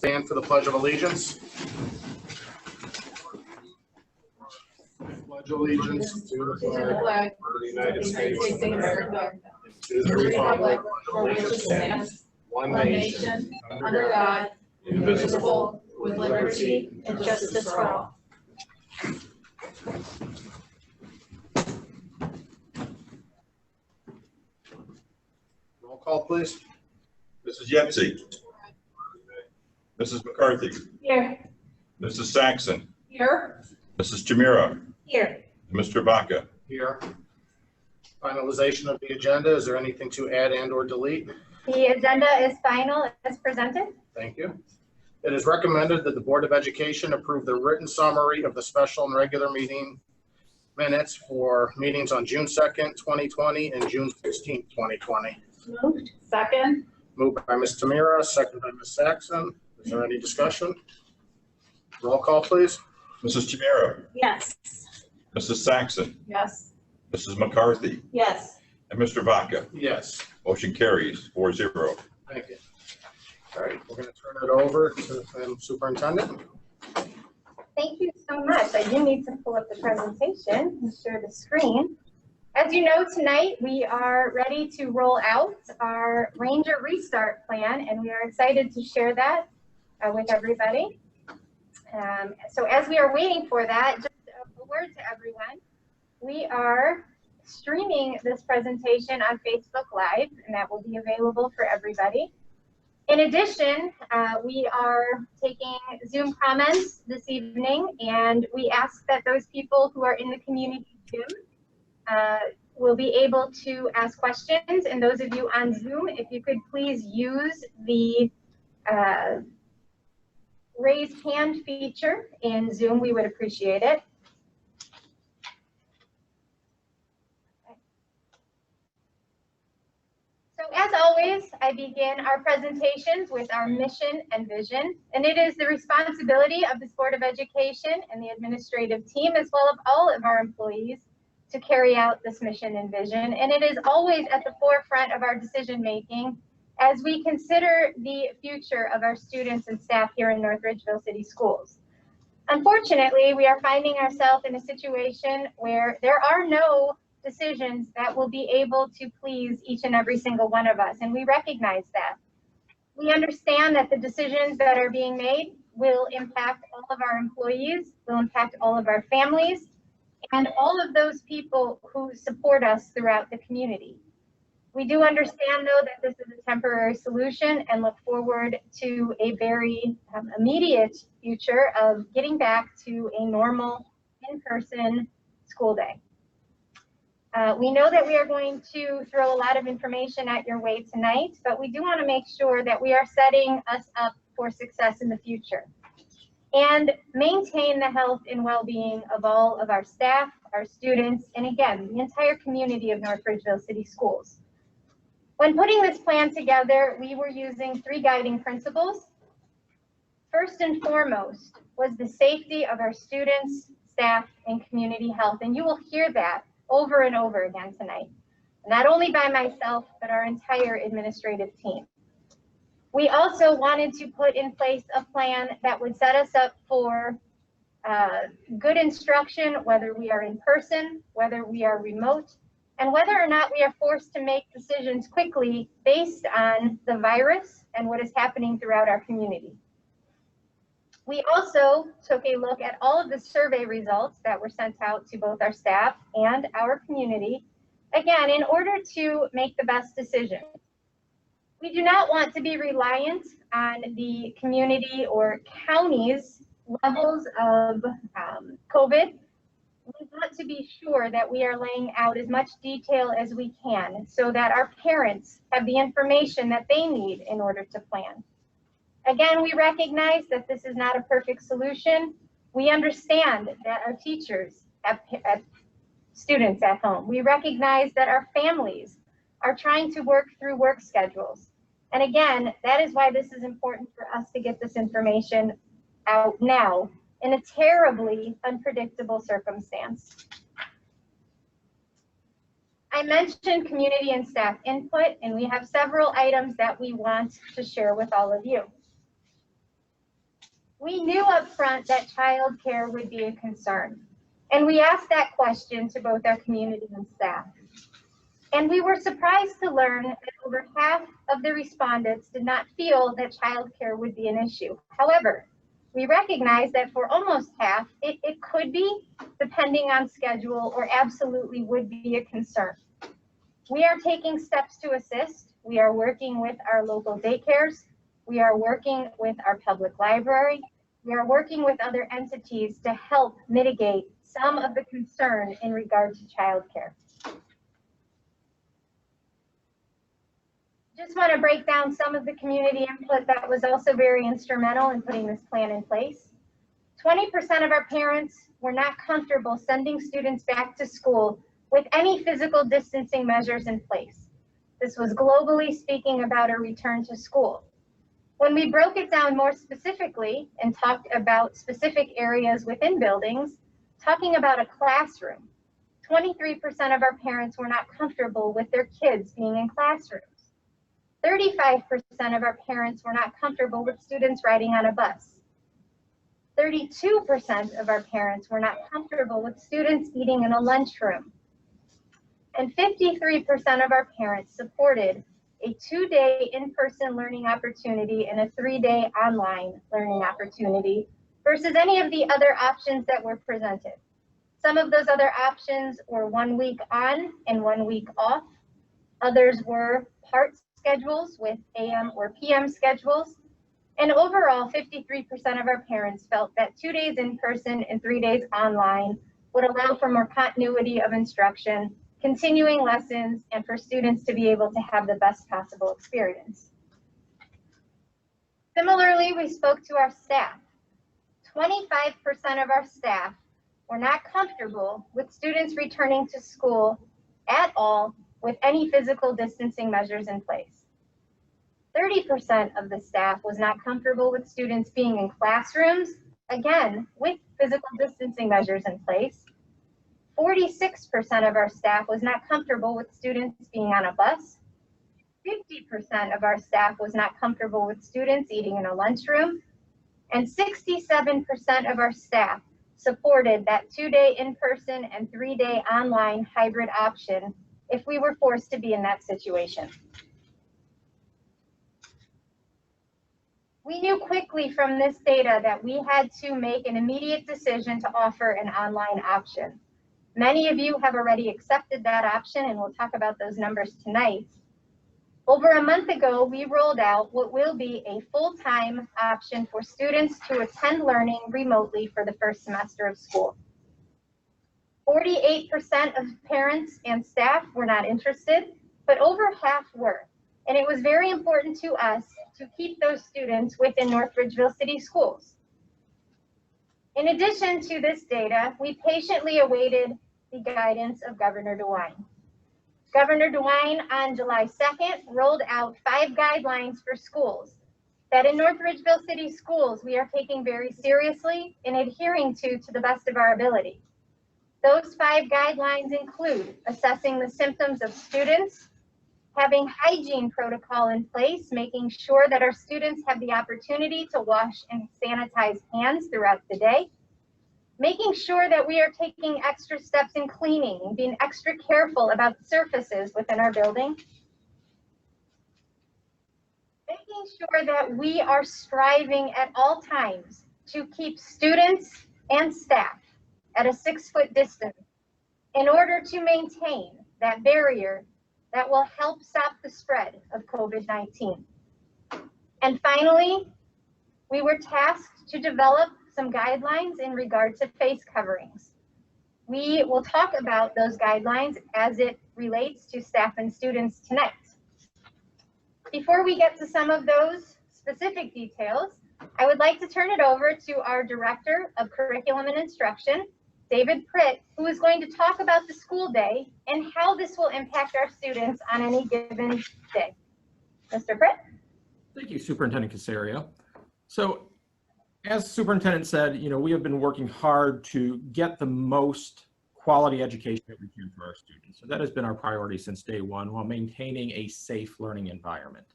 Stand for the Pledge of Allegiance. Pledge allegiance to the flag of the United States of America, to the republic for which it stands, one nation, under God, indivisible, with liberty and justice for all. Roll call, please. Mrs. Yetsey. Mrs. McCarthy. Here. Mrs. Saxon. Here. Mrs. Chimera. Here. Mr. Vaca. Here. Finalization of the agenda. Is there anything to add and or delete? The agenda is final as presented. Thank you. It is recommended that the Board of Education approve the written summary of the special and regular meeting minutes for meetings on June 2nd, 2020 and June 16th, 2020. Moved. Second. Moved by Ms. Tamira, second by Ms. Saxon. Is there any discussion? Roll call, please. Mrs. Chimera. Yes. Mrs. Saxon. Yes. Mrs. McCarthy. Yes. And Mr. Vaca. Yes. Motion carries 4-0. Thank you. All right, we're going to turn it over to Superintendent. Thank you so much. I do need to pull up the presentation and share the screen. As you know, tonight we are ready to roll out our Ranger Restart Plan, and we are excited to share that with everybody. So as we are waiting for that, just a word to everyone. We are streaming this presentation on Facebook Live, and that will be available for everybody. In addition, we are taking Zoom comments this evening, and we ask that those people who are in the community Zoom will be able to ask questions. And those of you on Zoom, if you could please use the raise hand feature in Zoom, we would appreciate it. So as always, I begin our presentations with our mission and vision, and it is the responsibility of this Board of Education and the administrative team, as well as all of our employees, to carry out this mission and vision. And it is always at the forefront of our decision making as we consider the future of our students and staff here in North Ridgeville City Schools. Unfortunately, we are finding ourselves in a situation where there are no decisions that will be able to please each and every single one of us, and we recognize that. We understand that the decisions that are being made will impact all of our employees, will impact all of our families, and all of those people who support us throughout the community. We do understand, though, that this is a temporary solution and look forward to a very immediate future of getting back to a normal in-person school day. We know that we are going to throw a lot of information at your way tonight, but we do want to make sure that we are setting us up for success in the future and maintain the health and well-being of all of our staff, our students, and again, the entire community of North Ridgeville City Schools. When putting this plan together, we were using 3 guiding principles. First and foremost was the safety of our students, staff, and community health, and you will hear that over and over again tonight, not only by myself, but our entire administrative team. We also wanted to put in place a plan that would set us up for good instruction, whether we are in person, whether we are remote, and whether or not we are forced to make decisions quickly based on the virus and what is happening throughout our community. We also took a look at all of the survey results that were sent out to both our staff and our community, again, in order to make the best decision. We do not want to be reliant on the community or county's levels of COVID. We want to be sure that we are laying out as much detail as we can so that our parents have the information that they need in order to plan. Again, we recognize that this is not a perfect solution. We understand that our teachers have students at home. We recognize that our families are trying to work through work schedules. And again, that is why this is important for us to get this information out now in a terribly unpredictable circumstance. I mentioned community and staff input, and we have several items that we want to share with all of you. We knew up front that childcare would be a concern, and we asked that question to both our community and staff. And we were surprised to learn that over half of the respondents did not feel that childcare would be an issue. However, we recognize that for almost half, it could be, depending on schedule, or absolutely would be a concern. We are taking steps to assist. We are working with our local daycares. We are working with our public library. We are working with other entities to help mitigate some of the concern in regard to childcare. Just want to break down some of the community input that was also very instrumental in putting this plan in place. 20% of our parents were not comfortable sending students back to school with any physical distancing measures in place. This was globally speaking about a return to school. When we broke it down more specifically and talked about specific areas within buildings, talking about a classroom, 23% of our parents were not comfortable with their kids being in classrooms. 35% of our parents were not comfortable with students riding on a bus. 32% of our parents were not comfortable with students eating in a lunchroom. And 53% of our parents supported a 2-day in-person learning opportunity and a 3-day online learning opportunity versus any of the other options that were presented. Some of those other options were 1 week on and 1 week off. Others were part schedules with AM or PM schedules. And overall, 53% of our parents felt that 2 days in person and 3 days online would allow for more continuity of instruction, continuing lessons, and for students to be able to have the best possible experience. Similarly, we spoke to our staff. 25% of our staff were not comfortable with students returning to school at all with any physical distancing measures in place. 30% of the staff was not comfortable with students being in classrooms, again, with physical distancing measures in place. 46% of our staff was not comfortable with students being on a bus. 50% of our staff was not comfortable with students eating in a lunchroom. And 67% of our staff supported that 2-day in-person and 3-day online hybrid option if we were forced to be in that situation. We knew quickly from this data that we had to make an immediate decision to offer an online option. Many of you have already accepted that option, and we'll talk about those numbers tonight. Over a month ago, we rolled out what will be a full-time option for students to attend learning remotely for the first semester of school. 48% of parents and staff were not interested, but over half were. And it was very important to us to keep those students within North Ridgeville City Schools. In addition to this data, we patiently awaited the guidance of Governor DeWine. Governor DeWine on July 2nd rolled out 5 guidelines for schools that in North Ridgeville City Schools we are taking very seriously and adhering to the best of our ability. Those 5 guidelines include assessing the symptoms of students, having hygiene protocol in place, making sure that our students have the opportunity to wash and sanitize hands throughout the day, making sure that we are taking extra steps in cleaning and being extra careful about surfaces within our building, making sure that we are striving at all times to keep students and staff at a 6-foot distance in order to maintain that barrier that will help stop the spread of COVID-19. And finally, we were tasked to develop some guidelines in regard to face coverings. We will talk about those guidelines as it relates to staff and students tonight. Before we get to some of those specific details, I would like to turn it over to our Director of Curriculum and Instruction, David Pritt, who is going to talk about the school day and how this will impact our students on any given day. Mr. Pritt? Thank you, Superintendent Caserio. So, as Superintendent said, we have been working hard to get the most quality education that we can for our students. So that has been our priority since day one, while maintaining a safe learning environment.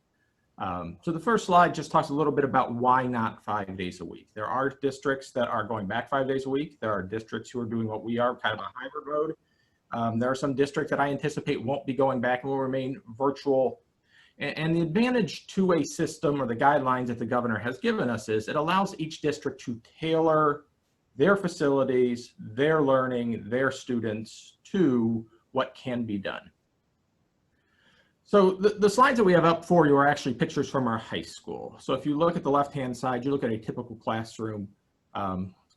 So the first slide just talks a little bit about why not 5 days a week. There are districts that are going back 5 days a week. There are districts who are doing what we are, kind of a hybrid mode. There are some districts that I anticipate won't be going back and will remain virtual. And the advantage to a system or the guidelines that the governor has given us is it allows each district to tailor their facilities, their learning, their students to what can be done. So the slides that we have up for you are actually pictures from our high school. So if you look at the left-hand side, you look at a typical classroom.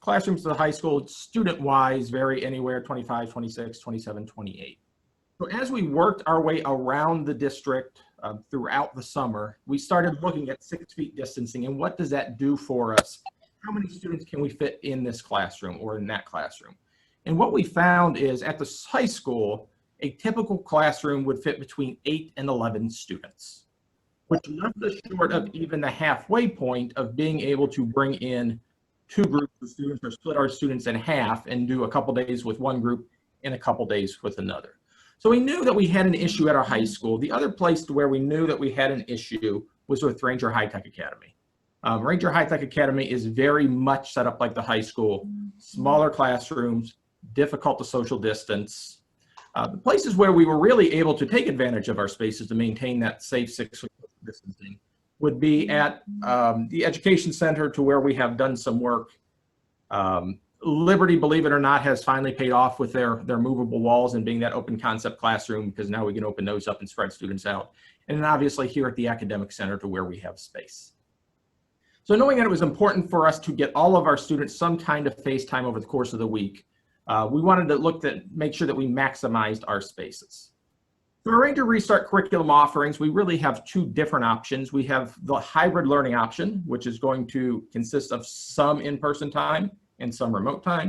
Classrooms at the high school, student-wise, vary anywhere 25, 26, 27, 28. So as we worked our way around the district throughout the summer, we started looking at 6 feet distancing and what does that do for us? How many students can we fit in this classroom or in that classroom? And what we found is at the high school, a typical classroom would fit between 8 and 11 students, which left us short of even the halfway point of being able to bring in 2 groups of students or split our students in half and do a couple days with one group and a couple days with another. So we knew that we had an issue at our high school. The other place where we knew that we had an issue was with Ranger High-Tech Academy. Ranger High-Tech Academy is very much set up like the high school, smaller classrooms, difficult to social distance. The places where we were really able to take advantage of our spaces to maintain that safe 6 foot distancing would be at the education center, to where we have done some work. Liberty, believe it or not, has finally paid off with their movable walls and being that open concept classroom, because now we can open those up and spread students out. And then obviously here at the academic center, to where we have space. So knowing that it was important for us to get all of our students some kind of face time over the course of the week, we wanted to make sure that we maximized our spaces. For our Ranger Restart curriculum offerings, we really have 2 different options. We have the hybrid learning option, which is going to consist of some in-person time and some remote time.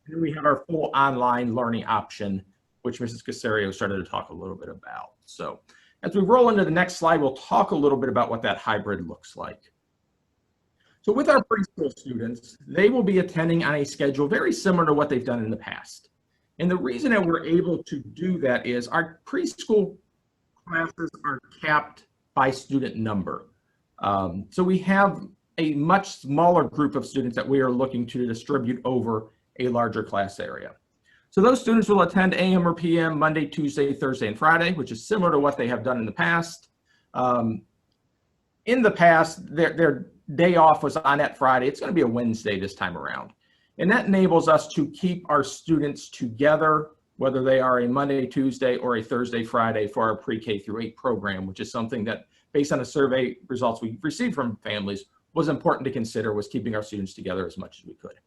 And then we have our full online learning option, which Mrs. Casario started to talk a little bit about. So as we roll into the next slide, we'll talk a little bit about what that hybrid looks like. So with our preschool students, they will be attending on a schedule very similar to what they've done in the past. And the reason that we're able to do that is our preschool classes are capped by student number. So we have a much smaller group of students that we are looking to distribute over a larger class area. So those students will attend AM or PM Monday, Tuesday, Thursday, and Friday, which is similar to what they have done in the past. In the past, their day off was on that Friday. It's going to be a Wednesday this time around. And that enables us to keep our students together, whether they are a Monday, Tuesday, or a Thursday, Friday for our pre-K through 8 program, which is something that, based on the survey results we received from families, was important to consider, was keeping our students together as much as we could.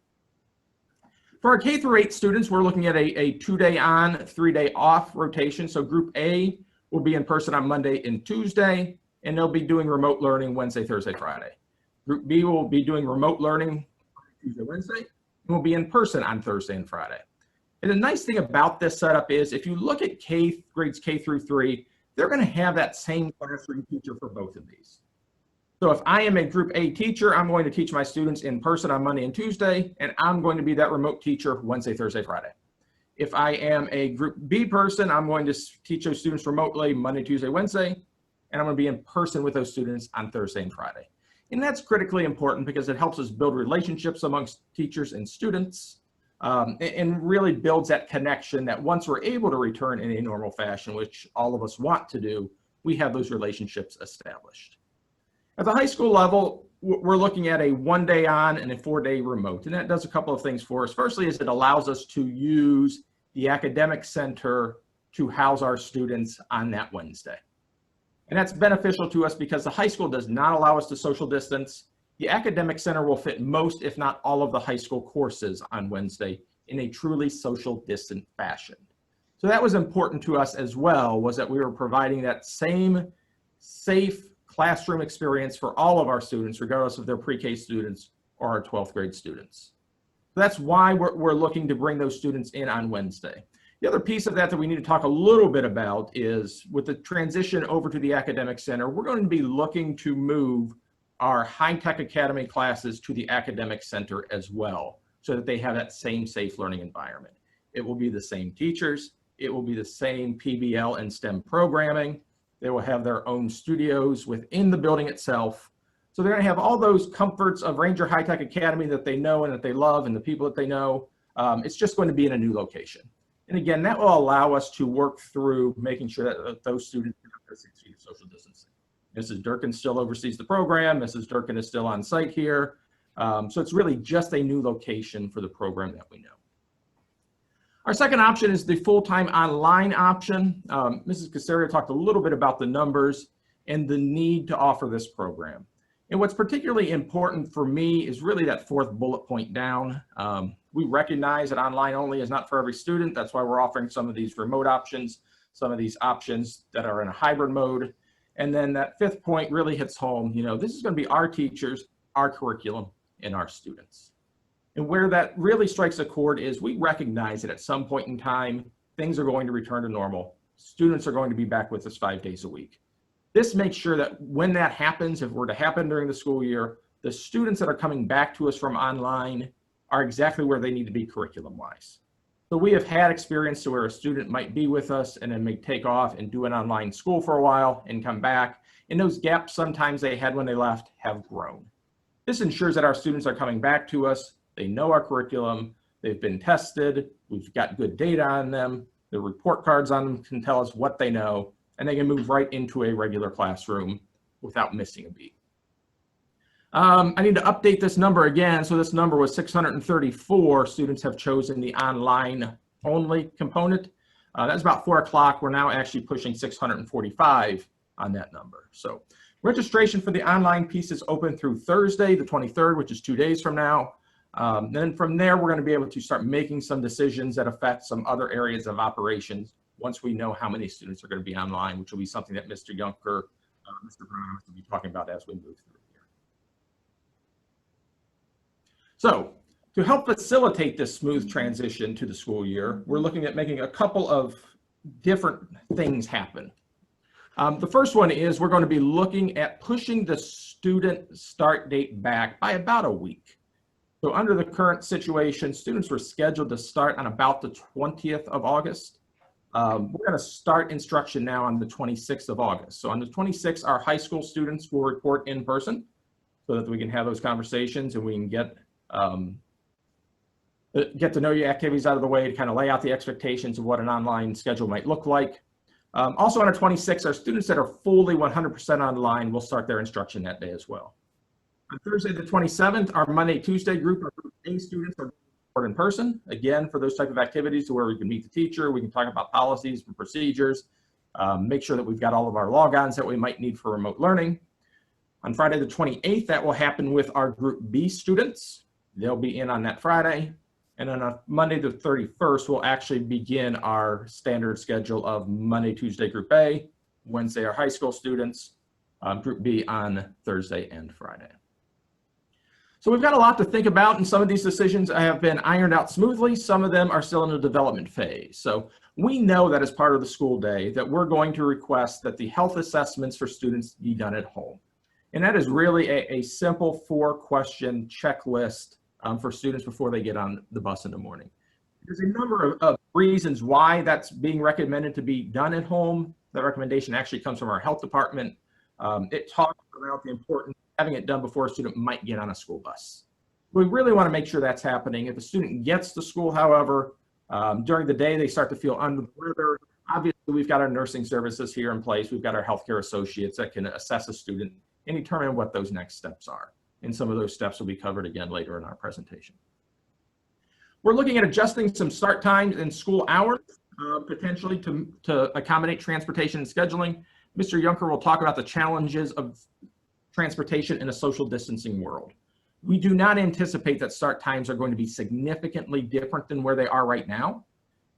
For our K through 8 students, we're looking at a 2-day on, 3-day off rotation. So Group A will be in person on Monday and Tuesday, and they'll be doing remote learning Wednesday, Thursday, Friday. Group B will be doing remote learning Tuesday, Wednesday, and will be in person on Thursday and Friday. And the nice thing about this setup is if you look at grades K through 3, they're going to have that same classroom teacher for both of these. So if I am a Group A teacher, I'm going to teach my students in person on Monday and Tuesday, and I'm going to be that remote teacher Wednesday, Thursday, Friday. If I am a Group B person, I'm going to teach those students remotely Monday, Tuesday, Wednesday, and I'm going to be in person with those students on Thursday and Friday. And that's critically important because it helps us build relationships amongst teachers and students, and really builds that connection that once we're able to return in a normal fashion, which all of us want to do, we have those relationships established. At the high school level, we're looking at a 1-day on and a 4-day remote. And that does a couple of things for us. Firstly, is it allows us to use the academic center to house our students on that Wednesday. And that's beneficial to us because the high school does not allow us to social distance. The academic center will fit most, if not all, of the high school courses on Wednesday in a truly social distant fashion. So that was important to us as well, was that we were providing that same safe classroom experience for all of our students, regardless of their pre-K students or our 12th grade students. So that's why we're looking to bring those students in on Wednesday. The other piece of that we need to talk a little bit about is with the transition over to the academic center, we're going to be looking to move our high-tech academy classes to the academic center as well, so that they have that same safe learning environment. It will be the same teachers, it will be the same PBL and STEM programming, They will have their own studios within the building itself. So they're going to have all those comforts of Ranger High Tech Academy that they know and that they love and the people that they know. It's just going to be in a new location. And again, that will allow us to work through making sure that those students can have their 6 feet of social distancing. Mrs. Durkin still oversees the program. Mrs. Durkin is still on site here. So it's really just a new location for the program that we know. Our second option is the full-time online option. Mrs. Casario talked a little bit about the numbers and the need to offer this program. And what's particularly important for me is really that fourth bullet point down. We recognize that online only is not for every student. That's why we're offering some of these remote options, some of these options that are in a hybrid mode. And then that fifth point really hits home. You know, this is going to be our teachers, our curriculum, and our students. And where that really strikes a chord is we recognize that at some point in time, things are going to return to normal. Students are going to be back with us 5 days a week. This makes sure that when that happens, if it were to happen during the school year, the students that are coming back to us from online are exactly where they need to be curriculum-wise. So we have had experience to where a student might be with us and then may take off and do an online school for a while and come back. And those gaps sometimes they had when they left have grown. This ensures that our students are coming back to us. They know our curriculum. They've been tested. We've got good data on them. The report cards on them can tell us what they know, and they can move right into a regular classroom without missing a beat. I need to update this number again. So this number was 634 students have chosen the online only component. That's about 4 o'clock. We're now actually pushing 645 on that number. So registration for the online piece is open through Thursday, the 23rd, which is 2 days from now. Then from there, we're going to be able to start making some decisions that affect some other areas of operations once we know how many students are going to be online, which will be something that Mr. Juncker, Mr. Brown will be talking about as we move through here. So to help facilitate this smooth transition to the school year, we're looking at making a couple of different things happen. The first one is we're going to be looking at pushing the student start date back by about a week. So under the current situation, students were scheduled to start on about the 20th of August. We're going to start instruction now on the 26th of August. So on the 26th, our high school students will report in person so that we can have those conversations and we can get to know your activities out of the way to kind of lay out the expectations of what an online schedule might look like. Also on our 26th, our students that are fully 100% online will start their instruction that day as well. On Thursday, the 27th, our Monday, Tuesday group, our group A students are in person, again, for those type of activities to where we can meet the teacher, we can talk about policies and procedures, make sure that we've got all of our logons that we might need for remote learning. On Friday, the 28th, that will happen with our group B students. They'll be in on that Friday. And then on Monday, the 31st, we'll actually begin our standard schedule of Monday, Tuesday, group A, Wednesday, our high school students, group B on Thursday and Friday. So we've got a lot to think about, and some of these decisions have been ironed out smoothly. Some of them are still in the development phase. So we know that as part of the school day that we're going to request that the health assessments for students be done at home. And that is really a simple 4-question checklist for students before they get on the bus in the morning. There's a number of reasons why that's being recommended to be done at home. That recommendation actually comes from our health department. It talks about the importance of having it done before a student might get on a school bus. We really want to make sure that's happening. If a student gets to school, however, during the day they start to feel under the weather, obviously we've got our nursing services here in place. We've got our healthcare associates that can assess a student and determine what those next steps are. And some of those steps will be covered again later in our presentation. We're looking at adjusting some start times and school hours, potentially to accommodate transportation and scheduling. Mr. Juncker will talk about the challenges of transportation in a social distancing world. We do not anticipate that start times are going to be significantly different than where they are right now.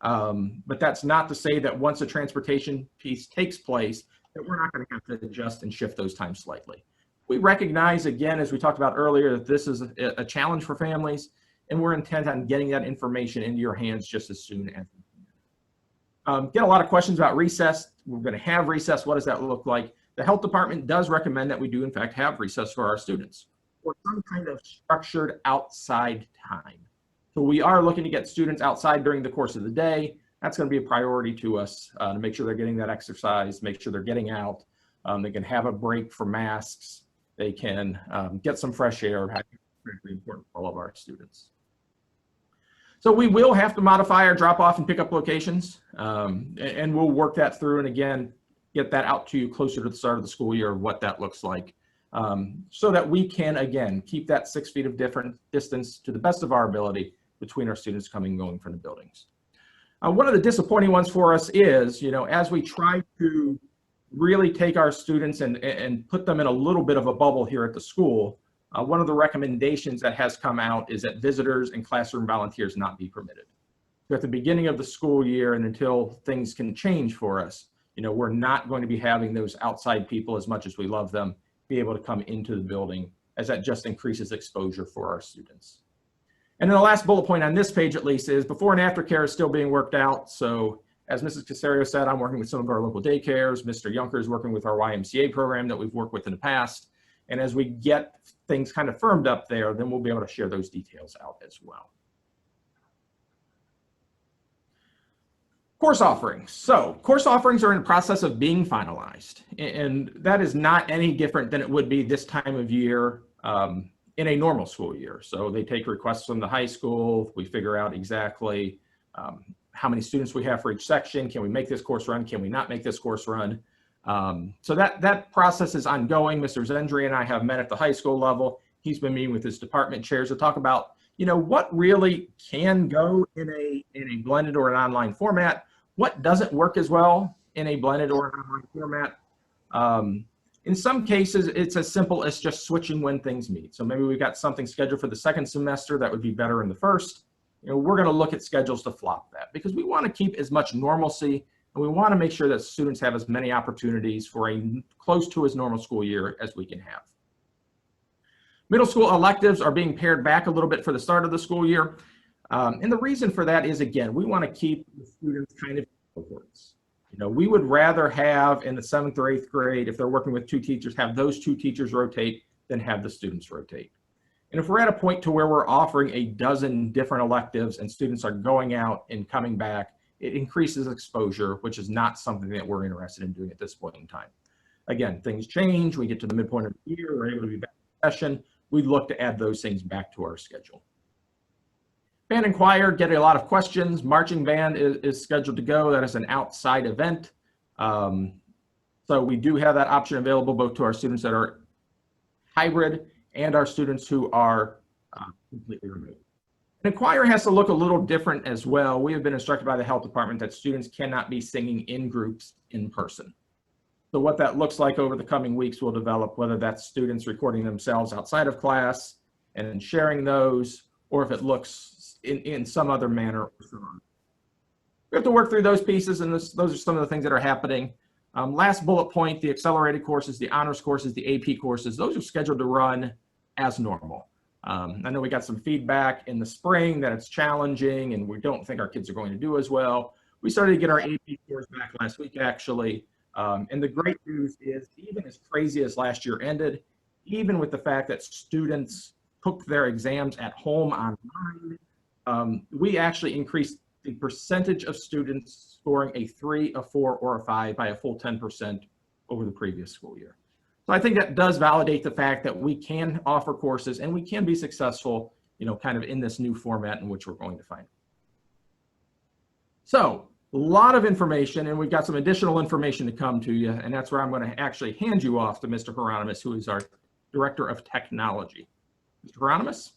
But that's not to say that once a transportation piece takes place, that we're not going to have to adjust and shift those times slightly. We recognize, again, as we talked about earlier, that this is a challenge for families, and we're intent on getting that information into your hands just as soon as we can. Get a lot of questions about recess. We're going to have recess. What does that look like? The health department does recommend that we do, in fact, have recess for our students or some kind of structured outside time. So we are looking to get students outside during the course of the day. That's going to be a priority to us to make sure they're getting that exercise, make sure they're getting out. They can have a break for masks. They can get some fresh air. That's critically important for all of our students. So we will have to modify our drop off and pick up locations, and we'll work that through, and again, get that out to you closer to the start of the school year, what that looks like, so that we can, again, keep that 6 feet of different distance to the best of our ability between our students coming and going from the buildings. One of the disappointing ones for us is, as we try to really take our students and put them in a little bit of a bubble here at the school, one of the recommendations that has come out is that visitors and classroom volunteers not be permitted. So at the beginning of the school year and until things can change for us, we're not going to be having those outside people, as much as we love them, be able to come into the building, as that just increases exposure for our students. And then the last bullet point on this page, at least, is before and after care is still being worked out. So as Mrs. Casario said, I'm working with some of our local daycares. Mr. Junker is working with our YMCA program that we've worked with in the past. And as we get things kind of firmed up there, then we'll be able to share those details out as well. Course offerings. So course offerings are in the process of being finalized. And that is not any different than it would be this time of year in a normal school year. So they take requests from the high school. We figure out exactly how many students we have for each section. Can we make this course run? Can we not make this course run? So that process is ongoing. Mr. Zendri and I have met at the high school level. He's been meeting with his department chairs to talk about, what really can go in a blended or an online format, what doesn't work as well in a blended or an online format. In some cases, it's as simple as just switching when things meet. So maybe we've got something scheduled for the second semester that would be better in the first. We're going to look at schedules to flop that, because we want to keep as much normalcy, and we want to make sure that students have as many opportunities for a close to as normal school year as we can have. Middle school electives are being pared back a little bit for the start of the school year. And the reason for that is, again, we want to keep the students kind of cohorts. We would rather have in the 7th or 8th grade, if they're working with 2 teachers, have those 2 teachers rotate than have the students rotate. And if we're at a point to where we're offering a dozen different electives and students are going out and coming back, it increases exposure, which is not something that we're interested in doing at this point in time. Again, things change. We get to the midpoint of the year, we're able to be back in session. We look to add those things back to our schedule. Band and choir get a lot of questions. Marching band is scheduled to go. That is an outside event. So we do have that option available both to our students that are hybrid and our students who are completely remote. And choir has to look a little different as well. We have been instructed by the health department that students cannot be singing in groups in person. So what that looks like over the coming weeks will develop, whether that's students recording themselves outside of class and then sharing those, or if it looks in some other manner. We have to work through those pieces, and those are some of the things that are happening. Last bullet point, the accelerated courses, the honors courses, the AP courses, those are scheduled to run as normal. I know we got some feedback in the spring that it's challenging and we don't think our kids are going to do as well. We started to get our AP scores back last week, actually. And the great news is, even as crazy as last year ended, even with the fact that students took their exams at home online, we actually increased the percentage of students scoring a 3, a 4, or a 5 by a full 10% over the previous school year. So I think that does validate the fact that we can offer courses and we can be successful, kind of in this new format in which we're going to find. So a lot of information, and we've got some additional information to come to you, and that's where I'm going to actually hand you off to Mr. Hieronymus, who is our Director of Technology. Mr. Hieronymus?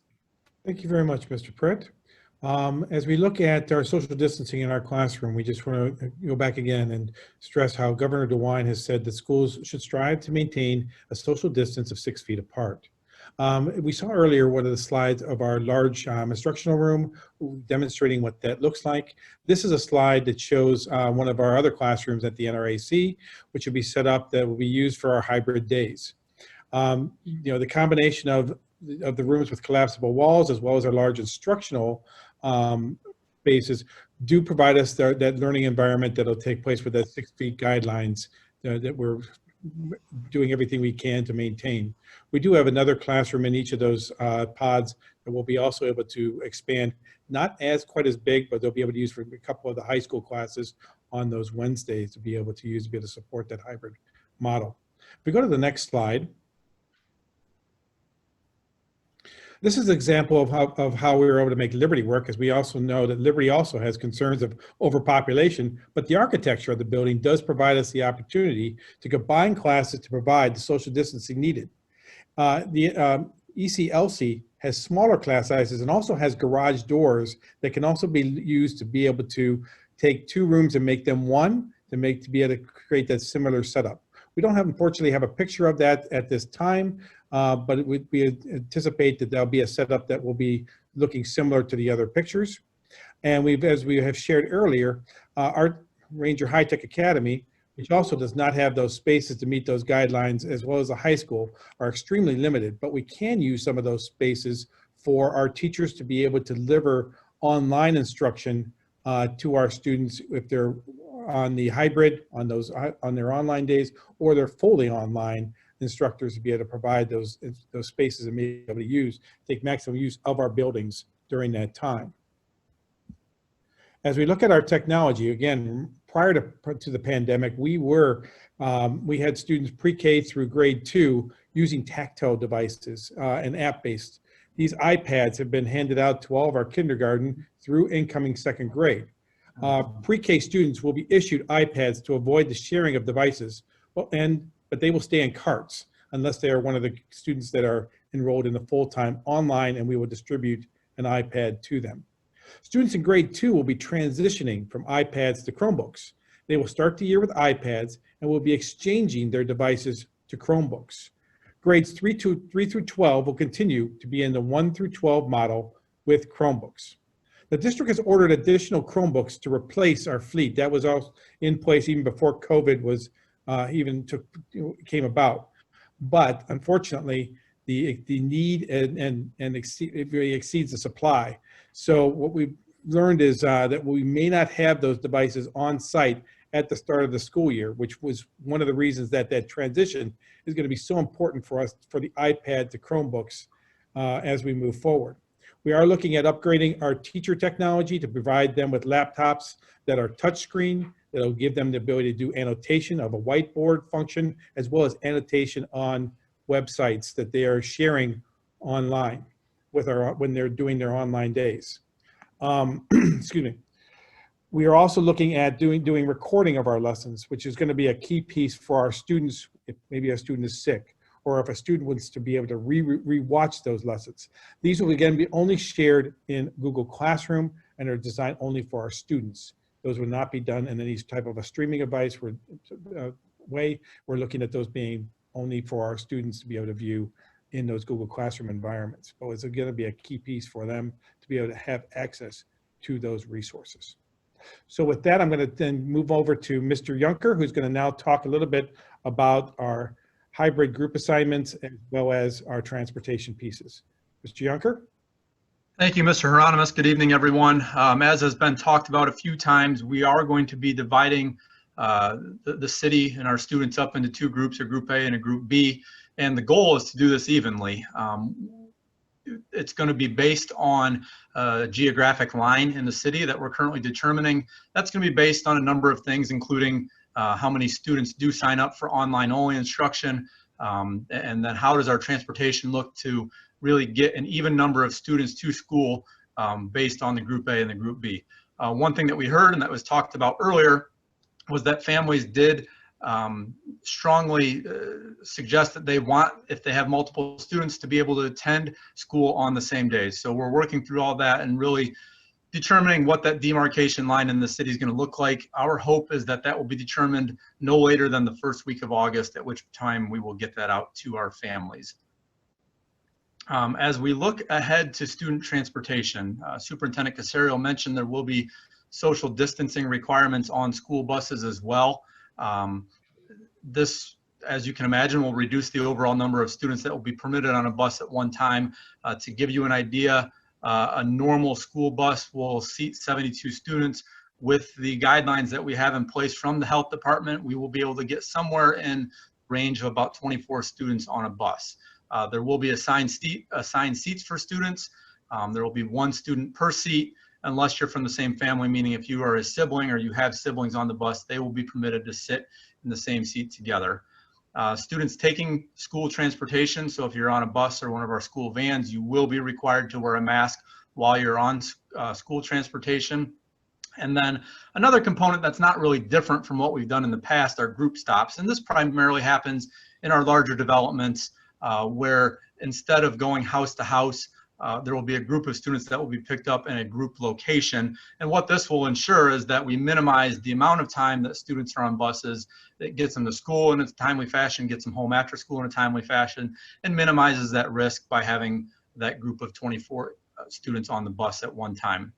Thank you very much, Mr. Pritt. As we look at our social distancing in our classroom, we just want to go back again and stress how Governor DeWine has said that schools should strive to maintain a social distance of 6 feet apart. We saw earlier one of the slides of our large instructional room demonstrating what that looks like. This is a slide that shows one of our other classrooms at the NRAC, which will be set up that will be used for our hybrid days. The combination of the rooms with collapsible walls, as well as our large instructional spaces, do provide us that learning environment that will take place with that 6 feet guidelines that we're doing everything we can to maintain. We do have another classroom in each of those pods and we'll be also able to expand, not as quite as big, but they'll be able to use for a couple of the high school classes on those Wednesdays to be able to use to be able to support that hybrid model. If we go to the next slide. This is an example of how we were able to make Liberty work, as we also know that Liberty also has concerns of overpopulation, but the architecture of the building does provide us the opportunity to combine classes to provide the social distancing needed. The ECLC has smaller class sizes and also has garage doors that can also be used to be able to take 2 rooms and make them 1, to be able to create that similar setup. We don't unfortunately have a picture of that at this time, but we anticipate that there'll be a setup that will be looking similar to the other pictures. And as we have shared earlier, our Ranger High Tech Academy, which also does not have those spaces to meet those guidelines, as well as the high school, are extremely limited, but we can use some of those spaces for our teachers to be able to deliver online instruction to our students if they're on the hybrid, on their online days, or they're fully online instructors to be able to provide those spaces and be able to take maximum use of our buildings during that time. As we look at our technology, again, prior to the pandemic, we had students pre-K through grade 2 using tactile devices and app-based. These iPads have been handed out to all of our kindergarten through incoming 2nd grade. Pre-K students will be issued iPads to avoid the sharing of devices, but they will stay in carts unless they are one of the students that are enrolled in the full-time online, and we will distribute an iPad to them. Students in grade 2 will be transitioning from iPads to Chromebooks. They will start the year with iPads and will be exchanging their devices to Chromebooks. Grades 3 through 12 will continue to be in the 1 through 12 model with Chromebooks. The district has ordered additional Chromebooks to replace our fleet. That was all in place even before COVID came about. But unfortunately, the need it really exceeds the supply. So what we've learned is that we may not have those devices on site at the start of the school year, which was one of the reasons that transition is going to be so important for us for the iPad to Chromebooks as we move forward. We are looking at upgrading our teacher technology to provide them with laptops that are touchscreen, that'll give them the ability to do annotation of a whiteboard function, as well as annotation on websites that they are sharing online when they're doing their online days. Excuse me. We are also looking at doing recording of our lessons, which is going to be a key piece for our students if maybe a student is sick, or if a student wants to be able to re-watch those lessons. These will again be only shared in Google Classroom and are designed only for our students. Those will not be done in any type of a streaming device way. We're looking at those being only for our students to be able to view in those Google Classroom environments. But it's going to be a key piece for them to be able to have access to those resources. So with that, I'm going to then move over to Mr. Junker, who's going to now talk a little bit about our hybrid group assignments as well as our transportation pieces. Mr. Junker? Thank you, Mr. Hieronymus. Good evening, everyone. As has been talked about a few times, we are going to be dividing the city and our students up into 2 groups, a group A and a group B. And the goal is to do this evenly. It's going to be based on a geographic line in the city that we're currently determining. That's going to be based on a number of things, including how many students do sign up for online only instruction, and then how does our transportation look to really get an even number of students to school based on the group A and the group B. One thing that we heard and that was talked about earlier was that families did strongly suggest that they want, if they have multiple students, to be able to attend school on the same days. So we're working through all that and really determining what that demarcation line in the city is going to look like. Our hope is that that will be determined no later than the first week of August, at which time we will get that out to our families. As we look ahead to student transportation, Superintendent Caserio mentioned there will be social distancing requirements on school buses as well. This, as you can imagine, will reduce the overall number of students that will be permitted on a bus at one time. To give you an idea, a normal school bus will seat 72 students. With the guidelines that we have in place from the health department, we will be able to get somewhere in range of about 24 students on a bus. There will be assigned seats for students. There will be 1 student per seat unless you're from the same family, meaning if you are a sibling or you have siblings on the bus, they will be permitted to sit in the same seat together. Students taking school transportation, so if you're on a bus or one of our school vans, you will be required to wear a mask while you're on school transportation. And then another component that's not really different from what we've done in the past are group stops. And this primarily happens in our larger developments where instead of going house to house, there will be a group of students that will be picked up in a group location. And what this will ensure is that we minimize the amount of time that students are on buses. That gets them to school in a timely fashion, gets them home after school in a timely fashion, and minimizes that risk by having that group of 24 students on the bus at one time.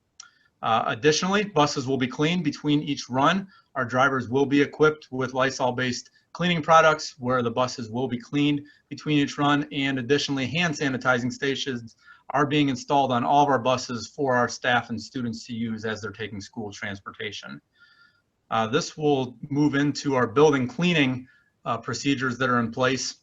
Additionally, buses will be cleaned between each run. Our drivers will be equipped with Lysol-based cleaning products where the buses will be cleaned between each run, and additionally, hand sanitizing stations are being installed on all of our buses for our staff and students to use as they're taking school transportation. This will move into our building cleaning procedures that are in place.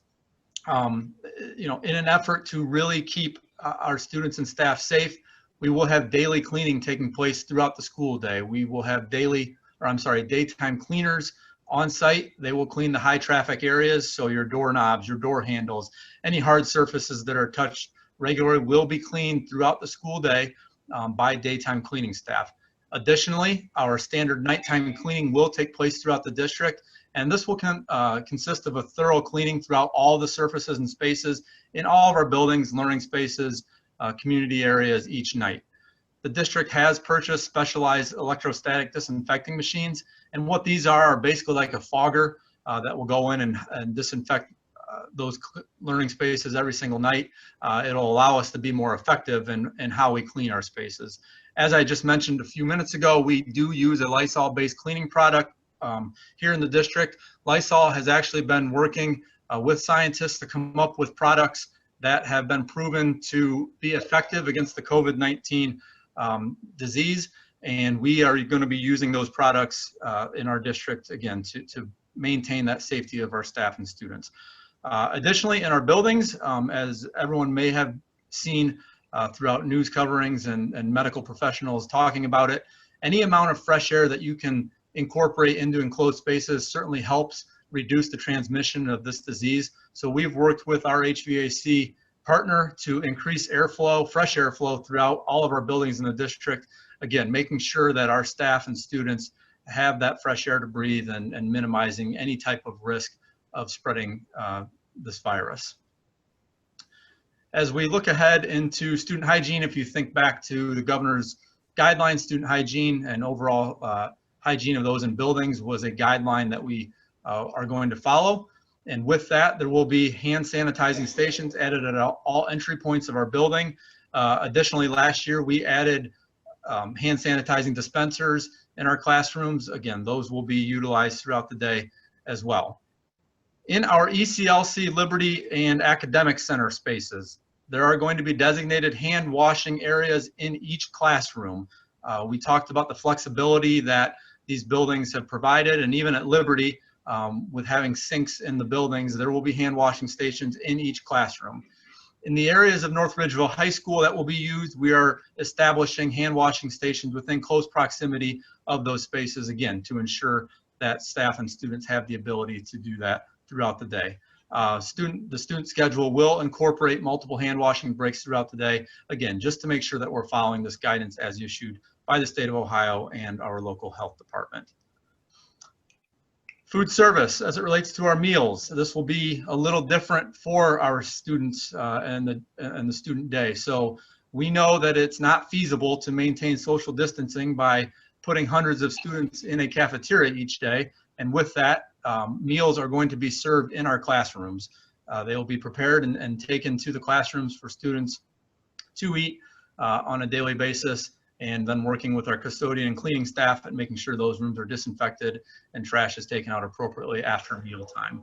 You know, in an effort to really keep our students and staff safe, we will have daily cleaning taking place throughout the school day. We will have daytime cleaners on site. They will clean the high traffic areas, so your doorknobs, your door handles, any hard surfaces that are touched regularly will be cleaned throughout the school day by daytime cleaning staff. Additionally, our standard nighttime cleaning will take place throughout the district, and this will consist of a thorough cleaning throughout all the surfaces and spaces in all of our buildings, learning spaces, community areas each night. The district has purchased specialized electrostatic disinfecting machines, and what these are basically like a fogger that will go in and disinfect those learning spaces every single night. It'll allow us to be more effective in how we clean our spaces. As I just mentioned a few minutes ago, we do use a Lysol-based cleaning product here in the district. Lysol has actually been working with scientists to come up with products that have been proven to be effective against the COVID-19 disease, and we are going to be using those products in our district again to maintain that safety of our staff and students. Additionally, in our buildings, as everyone may have seen throughout news coverings and medical professionals talking about it, any amount of fresh air that you can incorporate into enclosed spaces certainly helps reduce the transmission of this disease. So we've worked with our HVAC partner to increase airflow, fresh airflow throughout all of our buildings in the district. Again, making sure that our staff and students have that fresh air to breathe and minimizing any type of risk of spreading this virus. As we look ahead into student hygiene, if you think back to the governor's guidelines, student hygiene and overall hygiene of those in buildings was a guideline that we are going to follow. And with that, there will be hand sanitizing stations added at all entry points of our building. Additionally, last year we added hand sanitizing dispensers in our classrooms. Again, those will be utilized throughout the day as well. In our ECLC, Liberty, and Academic Center spaces, there are going to be designated hand washing areas in each classroom. We talked about the flexibility that these buildings have provided, and even at Liberty, with having sinks in the buildings, there will be hand washing stations in each classroom. In the areas of North Ridgeville High School that will be used, we are establishing hand washing stations within close proximity of those spaces, again, to ensure that staff and students have the ability to do that throughout the day. The student schedule will incorporate multiple hand washing breaks throughout the day, again, just to make sure that we're following this guidance as issued by the state of Ohio and our local health department. Food service, as it relates to our meals, this will be a little different for our students and the student day. So we know that it's not feasible to maintain social distancing by putting hundreds of students in a cafeteria each day. And with that, meals are going to be served in our classrooms. They will be prepared and taken to the classrooms for students to eat on a daily basis, and then working with our custodian and cleaning staff and making sure those rooms are disinfected and trash is taken out appropriately after mealtime.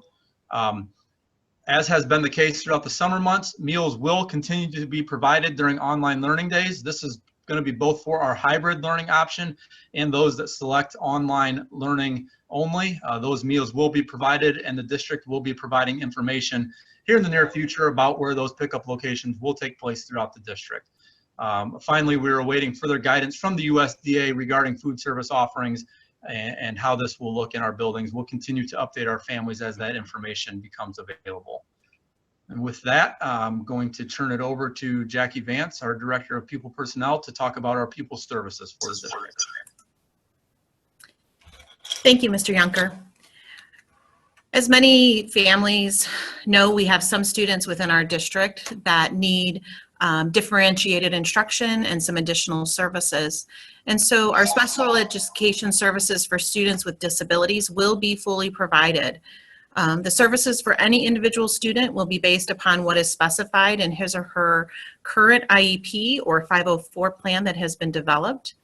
As has been the case throughout the summer months, meals will continue to be provided during online learning days. This is going to be both for our hybrid learning option and those that select online learning only. Those meals will be provided, and the district will be providing information here in the near future about where those pickup locations will take place throughout the district. Finally, we're awaiting further guidance from the USDA regarding food service offerings and how this will look in our buildings. We'll continue to update our families as that information becomes available. And with that, I'm going to turn it over to Jackie Vance, our Director of Pupil Personnel, to talk about our pupil services for the district. Thank you, Mr. Yunker. As many families know, we have some students within our district that need differentiated instruction and some additional services. And so our special education services for students with disabilities will be fully provided. The services for any individual student will be based upon what is specified in his or her current IEP or 504 plan that has been developed.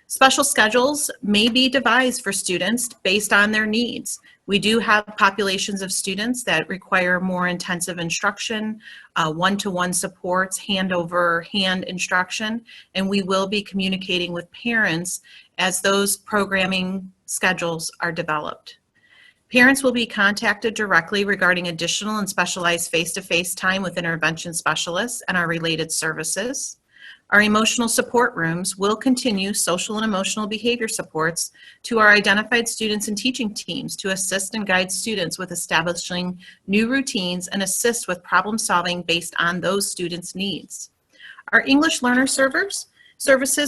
Special schedules may be devised for students based on their needs. We do have populations of students that require more intensive instruction, one-to-one supports, hand-over-hand instruction, and we will be communicating with parents as those programming schedules are developed. Parents will be contacted directly regarding additional and specialized face-to-face time with intervention specialists and our related services. Our emotional support rooms will continue social and emotional behavior supports to our identified students and teaching teams to assist and guide students with establishing new routines and assist with problem solving based on those students' needs. Our English learner services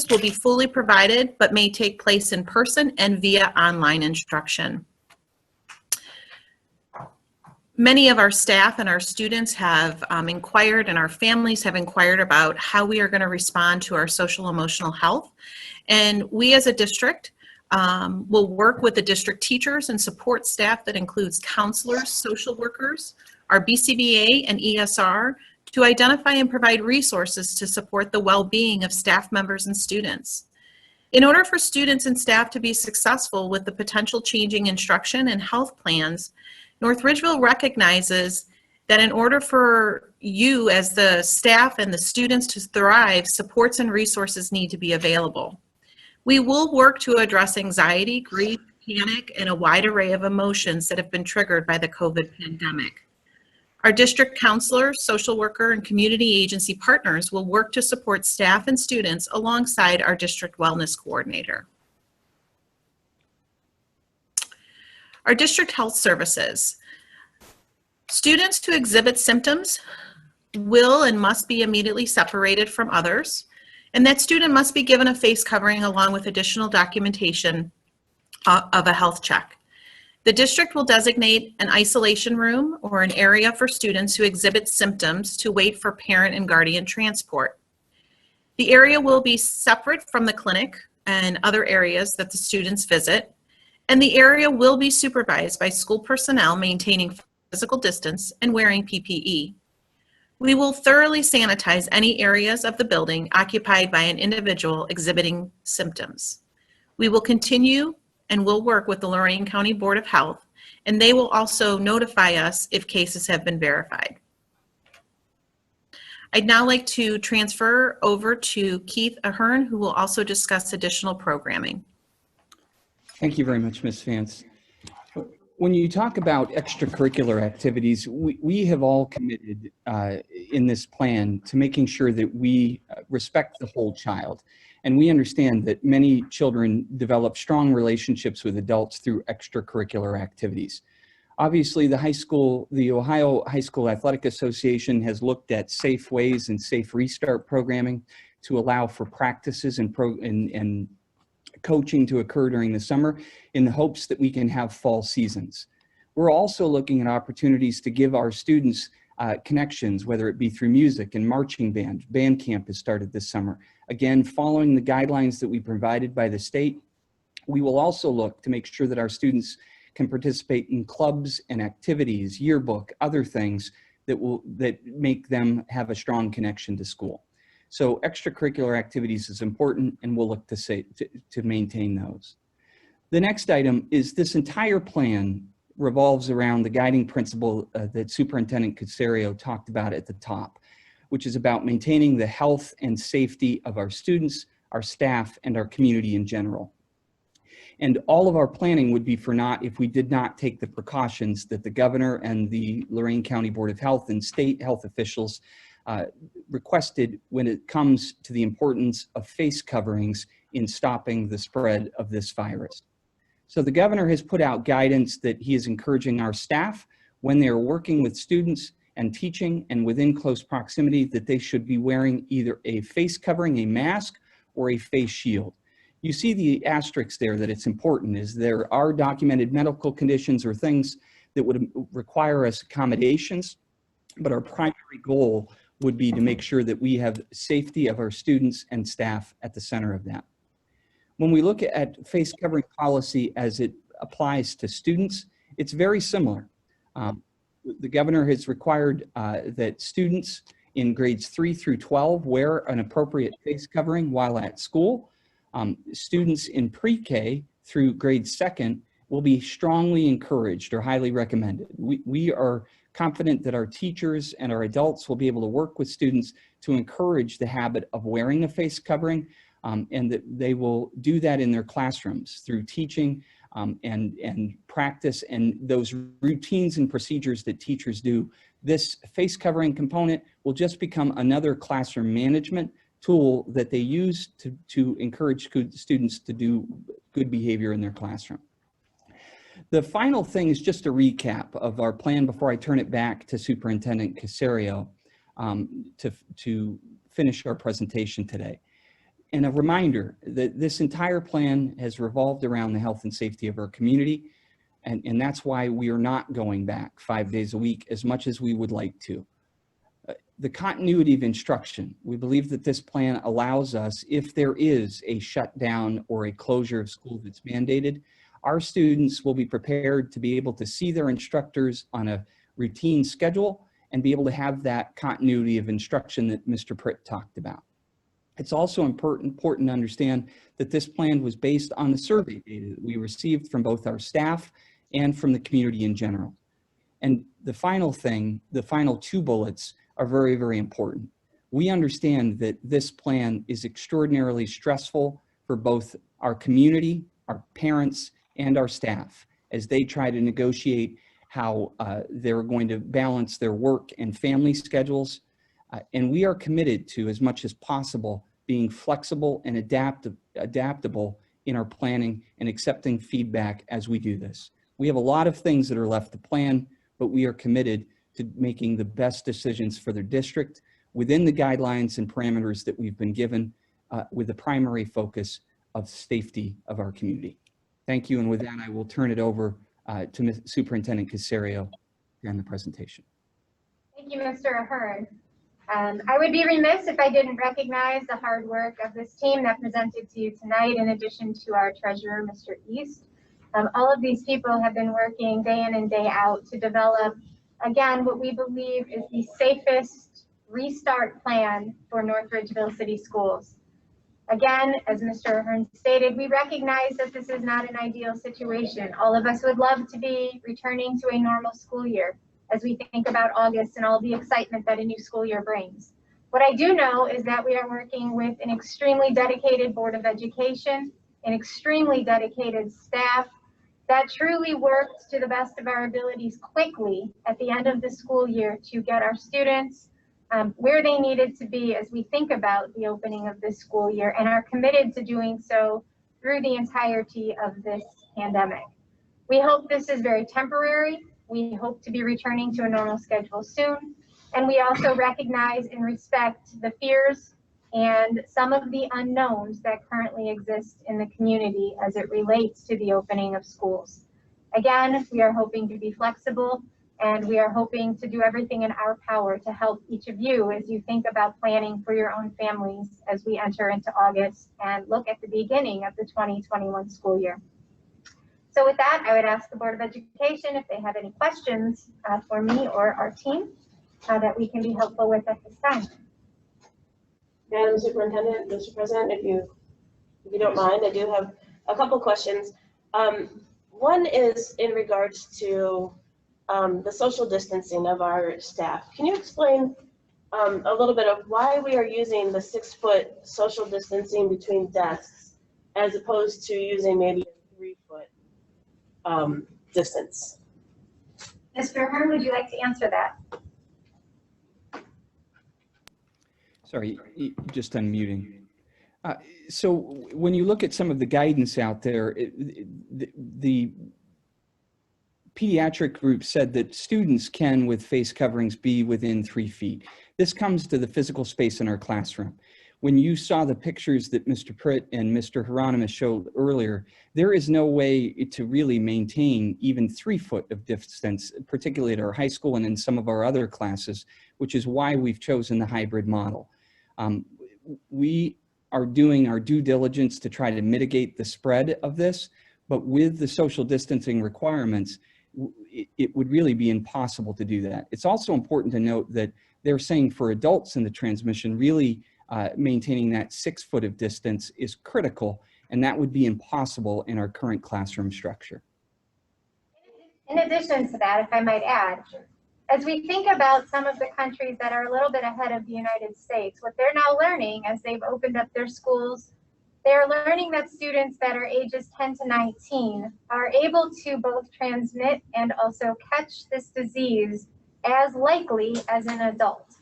will be fully provided but may take place in person and via online instruction. Many of our staff and our students have inquired, and our families have inquired about how we are going to respond to our social emotional health. And we as a district will work with the district teachers and support staff that includes counselors, social workers, our BCBA and ESR to identify and provide resources to support the well-being of staff members and students. In order for students and staff to be successful with the potential changing instruction and health plans, North Ridgeville recognizes that in order for you as the staff and the students to thrive, supports and resources need to be available. We will work to address anxiety, grief, panic, and a wide array of emotions that have been triggered by the COVID pandemic. Our district counselor, social worker, and community agency partners will work to support staff and students alongside our district wellness coordinator. Our district health services. Students who exhibit symptoms will and must be immediately separated from others, and that student must be given a face covering along with additional documentation of a health check. The district will designate an isolation room or an area for students who exhibit symptoms to wait for parent and guardian transport. The area will be separate from the clinic and other areas that the students visit, and the area will be supervised by school personnel maintaining physical distance and wearing PPE. We will thoroughly sanitize any areas of the building occupied by an individual exhibiting symptoms. We will continue and will work with the Lorain County Board of Health, and they will also notify us if cases have been verified. I'd now like to transfer over to Keith Ahern, who will also discuss additional programming. Thank you very much, Ms. Vance. When you talk about extracurricular activities, we have all committed in this plan to making sure that we respect the whole child. And we understand that many children develop strong relationships with adults through extracurricular activities. Obviously, the Ohio High School Athletic Association has looked at safe ways and safe restart programming to allow for practices and coaching to occur during the summer in the hopes that we can have fall seasons. We're also looking at opportunities to give our students connections, whether it be through music and marching band. Band camp has started this summer. Again, following the guidelines that we provided by the state, we will also look to make sure that our students can participate in clubs and activities, yearbook, other things that make them have a strong connection to school. So extracurricular activities is important, and we'll look to maintain those. The next item is this entire plan revolves around the guiding principle that Superintendent Caserio talked about at the top, which is about maintaining the health and safety of our students, our staff, and our community in general. And all of our planning would be for naught if we did not take the precautions that the governor and the Lorain County Board of Health and state health officials requested when it comes to the importance of face coverings in stopping the spread of this virus. So the governor has put out guidance that he is encouraging our staff when they're working with students and teaching and within close proximity that they should be wearing either a face covering, a mask, or a face shield. You see the asterisk there that it's important is there are documented medical conditions or things that would require us accommodations, but our primary goal would be to make sure that we have safety of our students and staff at the center of that. When we look at face covering policy as it applies to students, it's very similar. The governor has required that students in grades 3 through 12 wear an appropriate face covering while at school. Students in pre-K through grade 2nd will be strongly encouraged or highly recommended. We are confident that our teachers and our adults will be able to work with students to encourage the habit of wearing a face covering, and that they will do that in their classrooms through teaching and practice and those routines and procedures that teachers do. This face covering component will just become another classroom management tool that they use to encourage students to do good behavior in their classroom. The final thing is just a recap of our plan before I turn it back to Superintendent Caserio to finish our presentation today. And a reminder that this entire plan has revolved around the health and safety of our community, and that's why we are not going back 5 days a week as much as we would like to. The continuity of instruction, we believe that this plan allows us, if there is a shutdown or a closure of school that's mandated, our students will be prepared to be able to see their instructors on a routine schedule and be able to have that continuity of instruction that Mr. Pritt talked about. It's also important to understand that this plan was based on the survey data that we received from both our staff and from the community in general. And the final thing, the final 2 bullets are very, very important. We understand that this plan is extraordinarily stressful for both our community, our parents, and our staff as they try to negotiate how they're going to balance their work and family schedules. And we are committed to, as much as possible, being flexible and adaptable in our planning and accepting feedback as we do this. We have a lot of things that are left to plan, but we are committed to making the best decisions for their district within the guidelines and parameters that we've been given, with the primary focus of safety of our community. Thank you, and with that, I will turn it over to Superintendent Caserio and the presentation. Thank you, Mr. Ahern. I would be remiss if I didn't recognize the hard work of this team that presented to you tonight, in addition to our treasurer, Mr. East. All of these people have been working day in and day out to develop, again, what we believe is the safest restart plan for North Ridgeville City Schools. Again, as Mr. Ahern stated, we recognize that this is not an ideal situation. All of us would love to be returning to a normal school year as we think about August and all the excitement that a new school year brings. What I do know is that we are working with an extremely dedicated Board of Education, an extremely dedicated staff that truly worked to the best of our abilities quickly at the end of the school year to get our students where they needed to be as we think about the opening of this school year, and are committed to doing so through the entirety of this pandemic. We hope this is very temporary. We hope to be returning to a normal schedule soon. And we also recognize and respect the fears and some of the unknowns that currently exist in the community as it relates to the opening of schools. Again, we are hoping to be flexible, and we are hoping to do everything in our power to help each of you as you think about planning for your own families as we enter into August and look at the beginning of the 2021 school year. So with that, I would ask the Board of Education if they have any questions for me or our team that we can be helpful with at this time. Madam Superintendent, Mr. President, if you don't mind, I do have a couple questions. One is in regards to the social distancing of our staff. Can you explain a little bit of why we are using the 6-foot social distancing between desks as opposed to using maybe a 3-foot distance? Mr. Ahern, would you like to answer that? Sorry, just unmuting. So when you look at some of the guidance out there, the pediatric group said that students can, with face coverings, be within 3 feet. This comes to the physical space in our classroom. When you saw the pictures that Mr. Pritt and Mr. Hieronymus showed earlier, there is no way to really maintain even 3 foot of distance, particularly at our high school and in some of our other classes, which is why we've chosen the hybrid model. We are doing our due diligence to try to mitigate the spread of this, but with the social distancing requirements, it would really be impossible to do that. It's also important to note that they're saying for adults in the transmission, really maintaining that 6 foot of distance is critical, and that would be impossible in our current classroom structure. In addition to that, if I might add, as we think about some of the countries that are a little bit ahead of the United States, what they're now learning as they've opened up their schools, they're learning that students that are ages 10 to 19 are able to both transmit and also catch this disease as likely as an adult,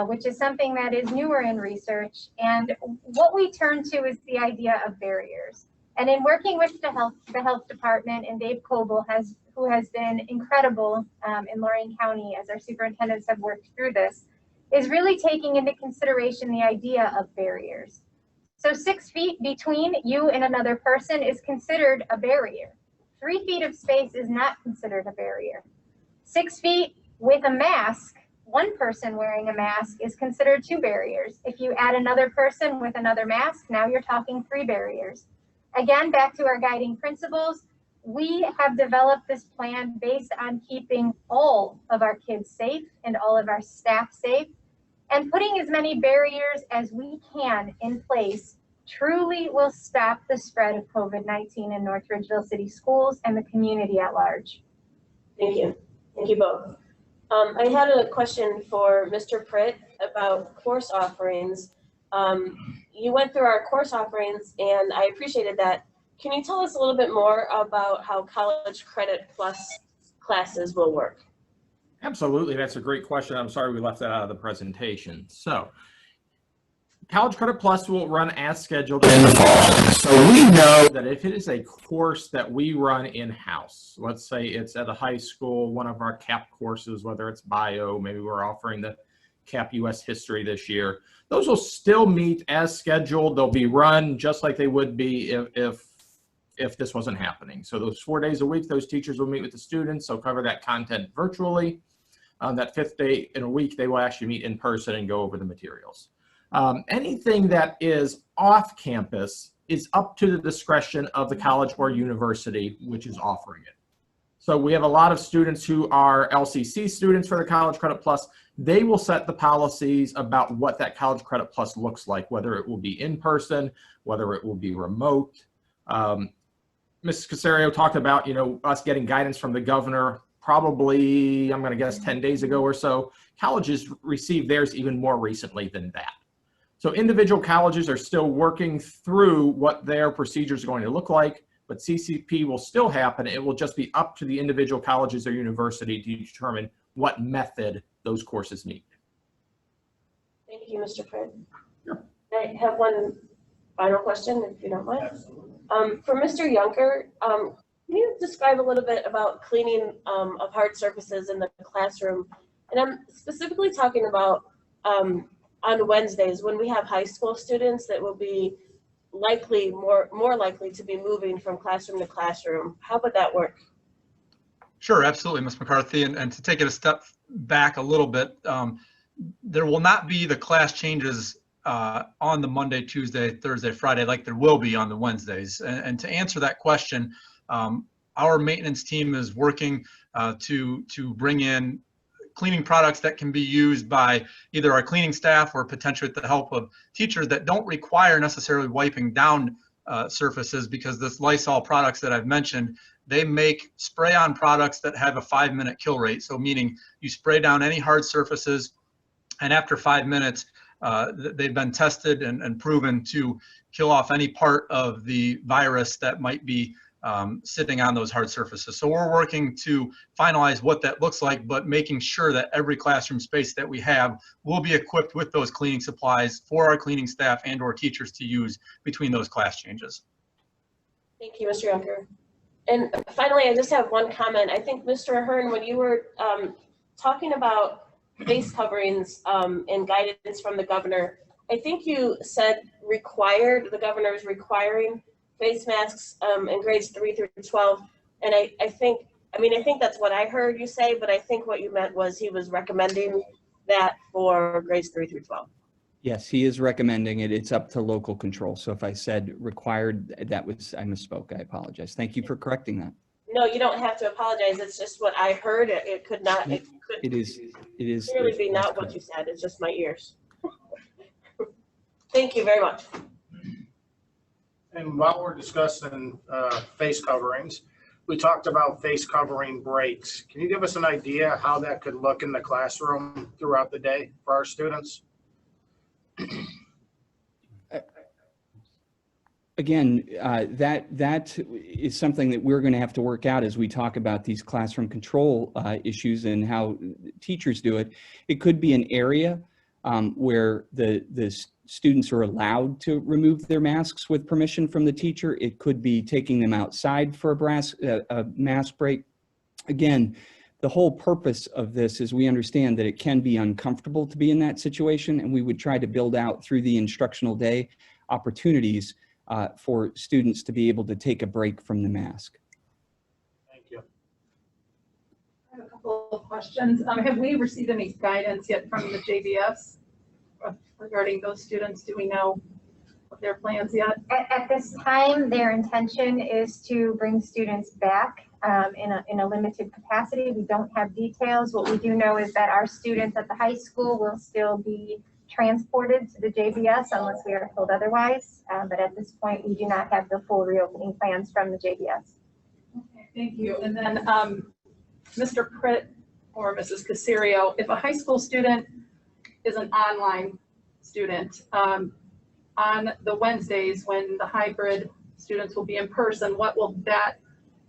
which is something that is newer in research. And what we turn to is the idea of barriers. And in working with the health department, and Dave Coble, who has been incredible in Lorain County as our superintendents have worked through this, is really taking into consideration the idea of barriers. So 6 feet between you and another person is considered a barrier. 3 feet of space is not considered a barrier. 6 feet with a mask, one person wearing a mask is considered 2 barriers. If you add another person with another mask, now you're talking 3 barriers. Again, back to our guiding principles, we have developed this plan based on keeping all of our kids safe and all of our staff safe, and putting as many barriers as we can in place truly will stop the spread of COVID-19 in North Ridgeville City Schools and the community at large. Thank you. Thank you both. I had a question for Mr. Pritt about course offerings. You went through our course offerings and I appreciated that. Can you tell us a little bit more about how College Credit Plus classes will work? Absolutely, that's a great question. I'm sorry we left that out of the presentation. So, College Credit Plus will run as scheduled in the fall. So we know that if it is a course that we run in-house, let's say it's at a high school, one of our CAP courses, whether it's bio, maybe we're offering the CAP US History this year, those will still meet as scheduled. They'll be run just like they would be if this wasn't happening. So those 4 days a week, those teachers will meet with the students. They'll cover that content virtually. On that 5th day in a week, they will actually meet in person and go over the materials. Anything that is off campus is up to the discretion of the college or university which is offering it. So we have a lot of students who are LCC students for the College Credit Plus. They will set the policies about what that College Credit Plus looks like, whether it will be in person, whether it will be remote. Mrs. Casario talked about, us getting guidance from the governor probably, I'm going to guess 10 days ago or so. Colleges received theirs even more recently than that. So individual colleges are still working through what their procedures are going to look like, but CCP will still happen. It will just be up to the individual colleges or university to determine what method those courses need. Thank you, Mr. Pritt. Sure. I have one final question, if you don't mind. Absolutely. For Mr. Yunker, can you describe a little bit about cleaning of hard surfaces in the classroom? And I'm specifically talking about on Wednesdays when we have high school students that will be likely, more likely to be moving from classroom to classroom. How would that work? Sure, absolutely, Ms. McCarthy. And to take it a step back a little bit, there will not be the class changes on the Monday, Tuesday, Thursday, Friday, like there will be on the Wednesdays. And to answer that question, our maintenance team is working to bring in cleaning products that can be used by either our cleaning staff or potentially with the help of teachers that don't require necessarily wiping down surfaces, because this Lysol products that I've mentioned, they make spray-on products that have a 5-minute kill rate. So meaning you spray down any hard surfaces, and after 5 minutes, they've been tested and proven to kill off any part of the virus that might be sitting on those hard surfaces. So we're working to finalize what that looks like, but making sure that every classroom space that we have will be equipped with those cleaning supplies for our cleaning staff and or teachers to use between those class changes. Thank you, Mr. Yunker. And finally, I just have one comment. I think, Mr. Ahern, when you were talking about face coverings and guidance from the governor, I think you said required, the governor is requiring face masks in grades 3 through 12. And I think that's what I heard you say, but I think what you meant was he was recommending that for grades 3 through 12. Yes, he is recommending it. It's up to local control. So if I said required, I misspoke. I apologize. Thank you for correcting that. No, you don't have to apologize. It's just what I heard. It could clearly be not what you said. It's just my ears. Thank you very much. And while we're discussing face coverings, we talked about face covering breaks. Can you give us an idea how that could look in the classroom throughout the day for our students? Again, that is something that we're going to have to work out as we talk about these classroom control issues and how teachers do it. It could be an area where the students are allowed to remove their masks with permission from the teacher. It could be taking them outside for a mask break. Again, the whole purpose of this is we understand that it can be uncomfortable to be in that situation, and we would try to build out through the instructional day opportunities for students to be able to take a break from the mask. Thank you. I have a couple of questions. Have we received any guidance yet from the JVS regarding those students? Do we know what their plans yet? At this time, their intention is to bring students back in a limited capacity. We don't have details. What we do know is that our students at the high school will still be transported to the JVS unless we are told otherwise. But at this point, we do not have the full reopening plans from the JVS. Okay, thank you. And then Mr. Pritt or Mrs. Caserio, if a high school student is an online student, on the Wednesdays when the hybrid students will be in person, what will that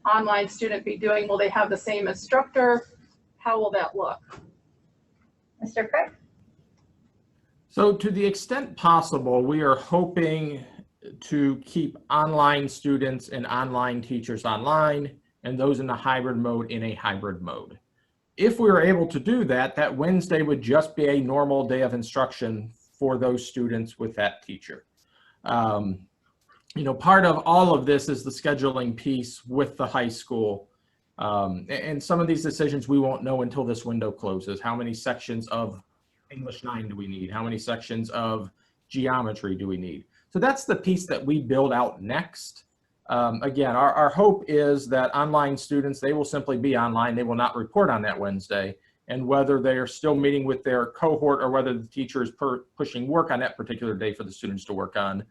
online student be doing? Will they have the same instructor? How will that look? Mr. Pritt? So to the extent possible, we are hoping to keep online students and online teachers online and those in the hybrid mode in a hybrid mode. If we were able to do that, that Wednesday would just be a normal day of instruction for those students with that teacher. You know, part of all of this is the scheduling piece with the high school. And some of these decisions we won't know until this window closes. How many sections of English 9 do we need? How many sections of geometry do we need? So that's the piece that we build out next. Again, our hope is that online students, they will simply be online. They will not report on that Wednesday. And whether they are still meeting with their cohort or whether the teacher is pushing work on that particular day for the students to work on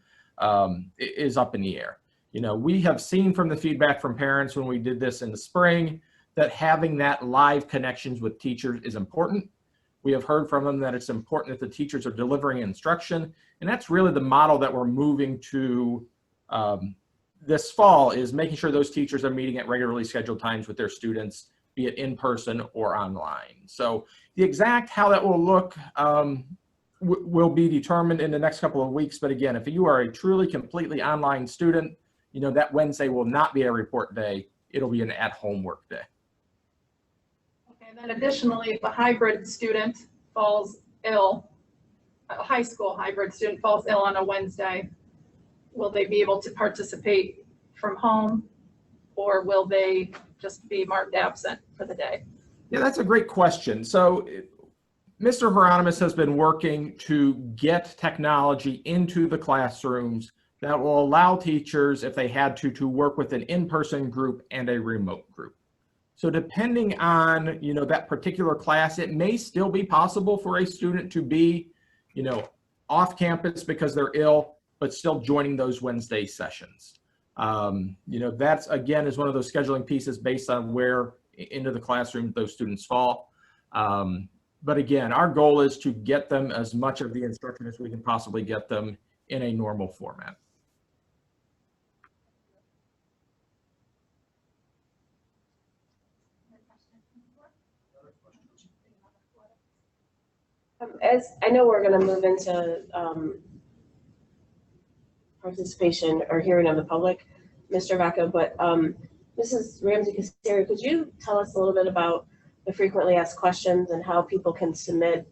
is up in the air. You know, we have seen from the feedback from parents when we did this in the spring that having that live connections with teachers is important. We have heard from them that it's important that the teachers are delivering instruction. And that's really the model that we're moving to this fall, is making sure those teachers are meeting at regularly scheduled times with their students, be it in person or online. So the exact how that will look will be determined in the next couple of weeks. But again, if you are a truly completely online student, you know, that Wednesday will not be a report day. It'll be an at-home work day. Okay, and then additionally, if a hybrid student falls ill, a high school hybrid student falls ill on a Wednesday, will they be able to participate from home, or will they just be marked absent for the day? Yeah, that's a great question. So Mr. Hieronymus has been working to get technology into the classrooms that will allow teachers, if they had to work with an in-person group and a remote group. So depending on, you know, that particular class, it may still be possible for a student to be, you know, off campus because they're ill, but still joining those Wednesday sessions. You know, that's, again, is one of those scheduling pieces based on where into the classroom those students fall. But again, our goal is to get them as much of the instruction as we can possibly get them in a normal format. As I know we're going to move into participation or hearing of the public, Mr. Vaca, but Mrs. Ramsey-Casario, could you tell us a little bit about the frequently asked questions and how people can submit?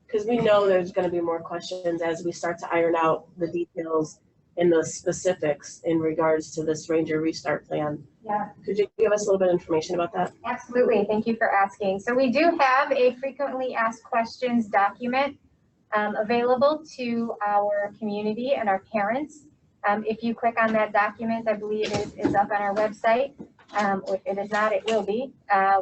Because we know there's going to be more questions as we start to iron out the details and the specifics in regards to this Ranger Restart Plan. Yeah. Could you give us a little bit of information about that? Absolutely. Thank you for asking. So we do have a frequently asked questions document available to our community and our parents. If you click on that document, I believe it is up on our website. If it is not, it will be.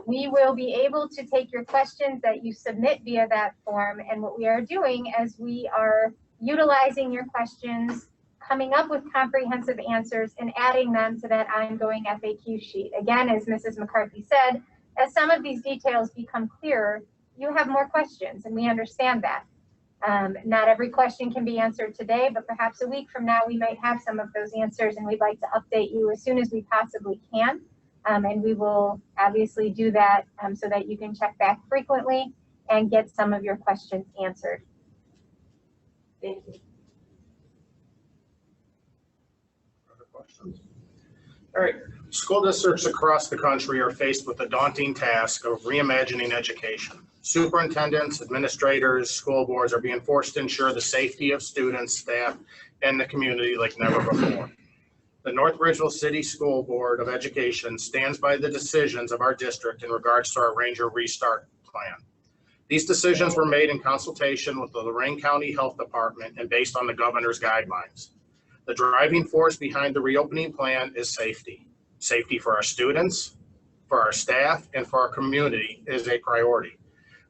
We will be able to take your questions that you submit via that form. And what we are doing is we are utilizing your questions, coming up with comprehensive answers and adding them to that ongoing FAQ sheet. Again, as Mrs. McCarthy said, as some of these details become clearer, you have more questions, and we understand that. Not every question can be answered today, but perhaps a week from now, we might have some of those answers, and we'd like to update you as soon as we possibly can. And we will obviously do that so that you can check back frequently and get some of your questions answered. Thank you. Other questions? All right. School districts across the country are faced with the daunting task of reimagining education. Superintendents, administrators, school boards are being forced to ensure the safety of students, staff, and the community like never before. The North Ridgeville City School Board of Education stands by the decisions of our district in regards to our Ranger Restart Plan. These decisions were made in consultation with the Lorain County Health Department and based on the governor's guidelines. The driving force behind the reopening plan is safety. Safety for our students, for our staff, and for our community is a priority.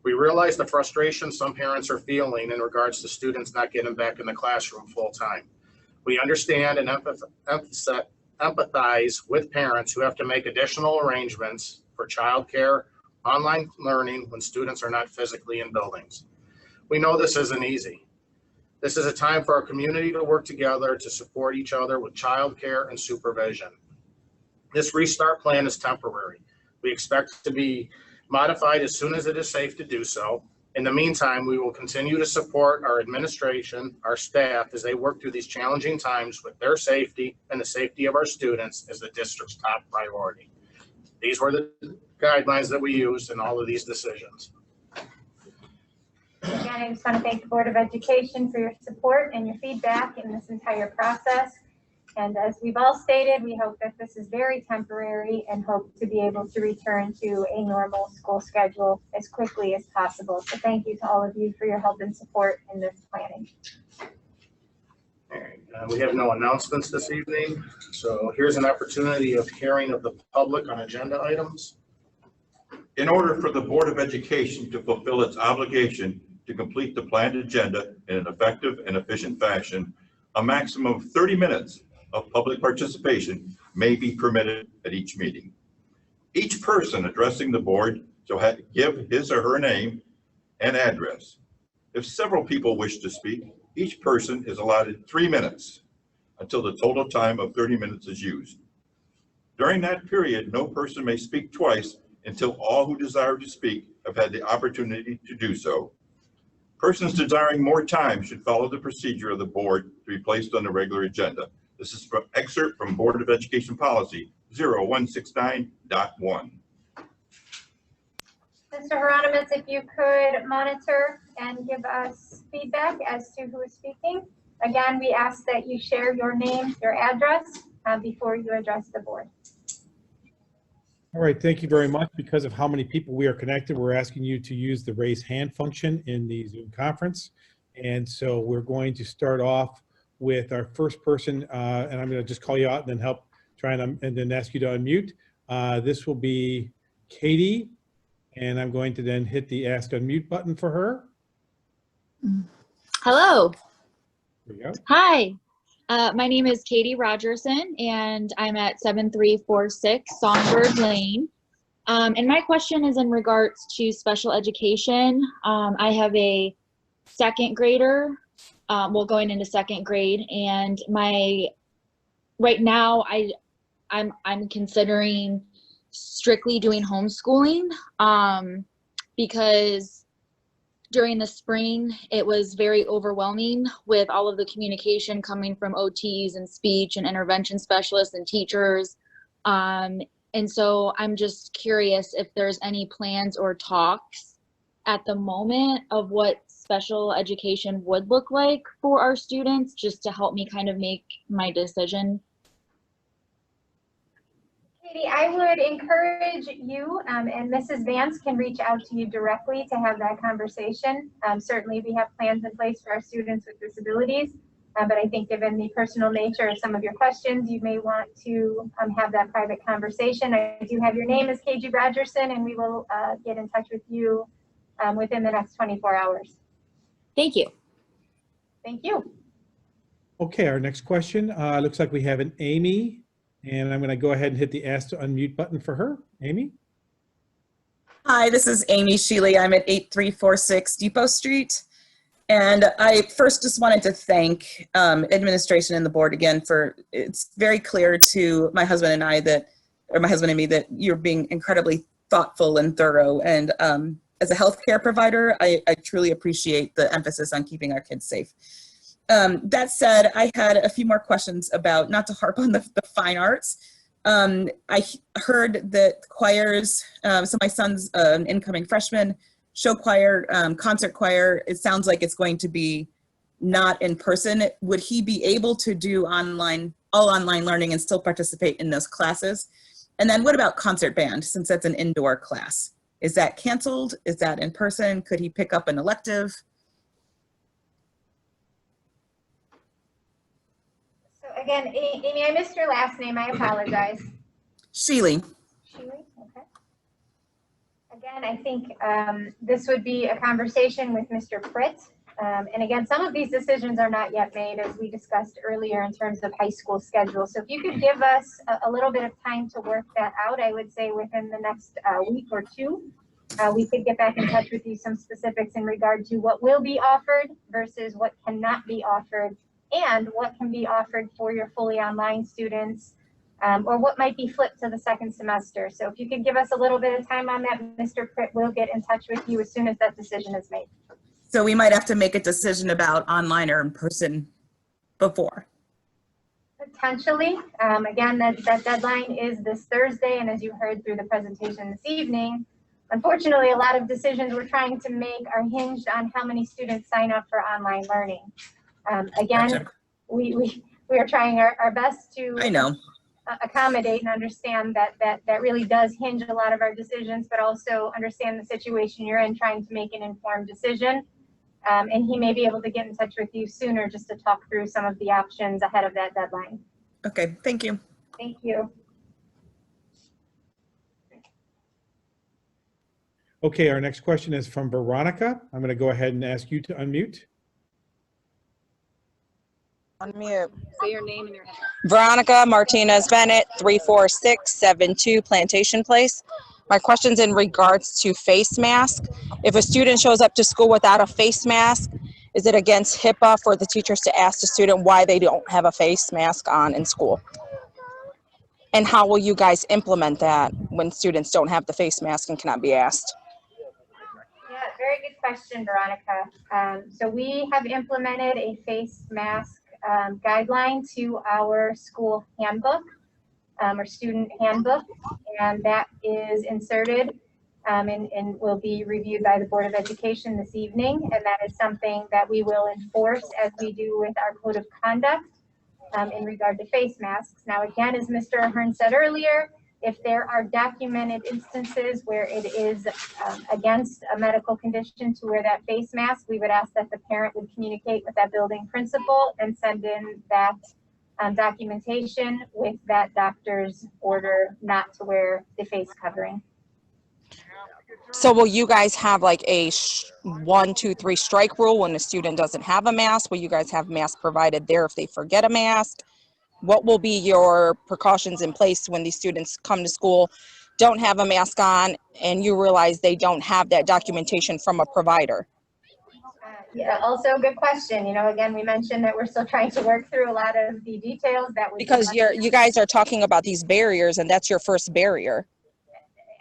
We realize the frustration some parents are feeling in regards to students not getting back in the classroom full time. We understand and empathize with parents who have to make additional arrangements for childcare, online learning when students are not physically in buildings. We know this isn't easy. This is a time for our community to work together to support each other with childcare and supervision. This restart plan is temporary. We expect it to be modified as soon as it is safe to do so. In the meantime, we will continue to support our administration, our staff, as they work through these challenging times with their safety and the safety of our students as the district's top priority. These were the guidelines that we used in all of these decisions. Again, I just want to thank the Board of Education for your support and your feedback in this entire process. And as we've all stated, we hope that this is very temporary and hope to be able to return to a normal school schedule as quickly as possible. So thank you to all of you for your help and support in this planning. All right, we have no announcements this evening. So here's an opportunity of hearing of the public on agenda items. In order for the Board of Education to fulfill its obligation to complete the planned agenda in an effective and efficient fashion, a maximum of 30 minutes of public participation may be permitted at each meeting. Each person addressing the board shall give his or her name and address. If several people wish to speak, each person is allotted 3 minutes until the total time of 30 minutes is used. During that period, no person may speak twice until all who desire to speak have had the opportunity to do so. Persons desiring more time should follow the procedure of the board to be placed on the regular agenda. This is an excerpt from Board of Education Policy 0169.1. Mr. Hieronymus, if you could monitor and give us feedback as to who is speaking. Again, we ask that you share your name, your address before you address the board. All right, thank you very much. Because of how many people we are connected, we're asking you to use the raise hand function in the Zoom conference. And so we're going to start off with our first person, and I'm going to just call you out and then help try and then ask you to unmute. This will be Katie, and I'm going to then hit the ask unmute button for her. Hello. There we go. Hi. My name is Katie Rogerson, and I'm at 7346 Songbird Lane. And my question is in regards to special education. I have a second grader, going into second grade, and right now I'm considering strictly doing homeschooling because during the spring, it was very overwhelming with all of the communication coming from OTs and speech and intervention specialists and teachers. And so I'm just curious if there's any plans or talks at the moment of what special education would look like for our students, just to help me kind of make my decision. Katie, I would encourage you and Mrs. Vance can reach out to you directly to have that conversation. Certainly we have plans in place for our students with disabilities, but I think given the personal nature of some of your questions, you may want to have that private conversation. I do have your name as KG Rogerson, and we will get in touch with you within the next 24 hours. Thank you. Thank you. Okay, our next question, looks like we have an Amy, and I'm going to go ahead and hit the ask to unmute button for her. Amy? Hi, this is Amy Sheely. I'm at 8346 Depot Street. And I first just wanted to thank administration and the board again for, it's very clear to my husband and I that, or my husband and me, that you're being incredibly thoughtful and thorough. And as a healthcare provider, I truly appreciate the emphasis on keeping our kids safe. That said, I had a few more questions about, not to harp on the fine arts. I heard that choirs, so my son's an incoming freshman, show choir, concert choir, it sounds like it's going to be not in person. Would he be able to do all online learning and still participate in those classes? And then what about concert band, since that's an indoor class? Is that canceled? Is that in person? Could he pick up an elective? So again, Amy, I missed your last name. I apologize. Sheely. Sheely, okay. Again, I think this would be a conversation with Mr. Pritt. And again, some of these decisions are not yet made, as we discussed earlier, in terms of high school schedule. So if you could give us a little bit of time to work that out, I would say within the next week or two, we could get back in touch with you some specifics in regard to what will be offered versus what cannot be offered, and what can be offered for your fully online students, or what might be flipped to the second semester. So if you could give us a little bit of time on that, Mr. Pritt will get in touch with you as soon as that decision is made. So we might have to make a decision about online or in person before. Potentially. Again, that deadline is this Thursday, and as you heard through the presentation this evening, unfortunately, a lot of decisions we're trying to make are hinged on how many students sign up for online learning. Again, Gotcha. we are trying our best to accommodate and understand that really does hinge a lot of our decisions, but also understand the situation you're in, trying to make an informed decision. And he may be able to get in touch with you sooner just to talk through some of the options ahead of that deadline. Okay, thank you. Thank you. Okay, our next question is from Veronica. I'm going to go ahead and ask you to unmute. Unmute. Say your name and your address. Veronica Martinez Bennett, 34672 Plantation Place. My question's in regards to face mask. If a student shows up to school without a face mask, is it against HIPAA for the teachers to ask the student why they don't have a face mask on in school? And how will you guys implement that when students don't have the face mask and cannot be asked? Yeah, very good question, Veronica. So we have implemented a face mask guideline to our school handbook, or student handbook, and that is inserted and will be reviewed by the Board of Education this evening. And that is something that we will enforce as we do with our code of conduct in regard to face masks. Now, again, as Mr. Ahern said earlier, if there are documented instances where it is against a medical condition to wear that face mask, we would ask that the parent would communicate with that building principal and send in that documentation with that doctor's order not to wear the face covering. So will you guys have like a 1, 2, 3 strike rule when a student doesn't have a mask? Will you guys have masks provided there if they forget a mask? What will be your precautions in place when these students come to school, don't have a mask on, and you realize they don't have that documentation from a provider? Yeah, also a good question. You know, again, we mentioned that we're still trying to work through a lot of the details that would because you guys are talking about these barriers, and that's your first barrier.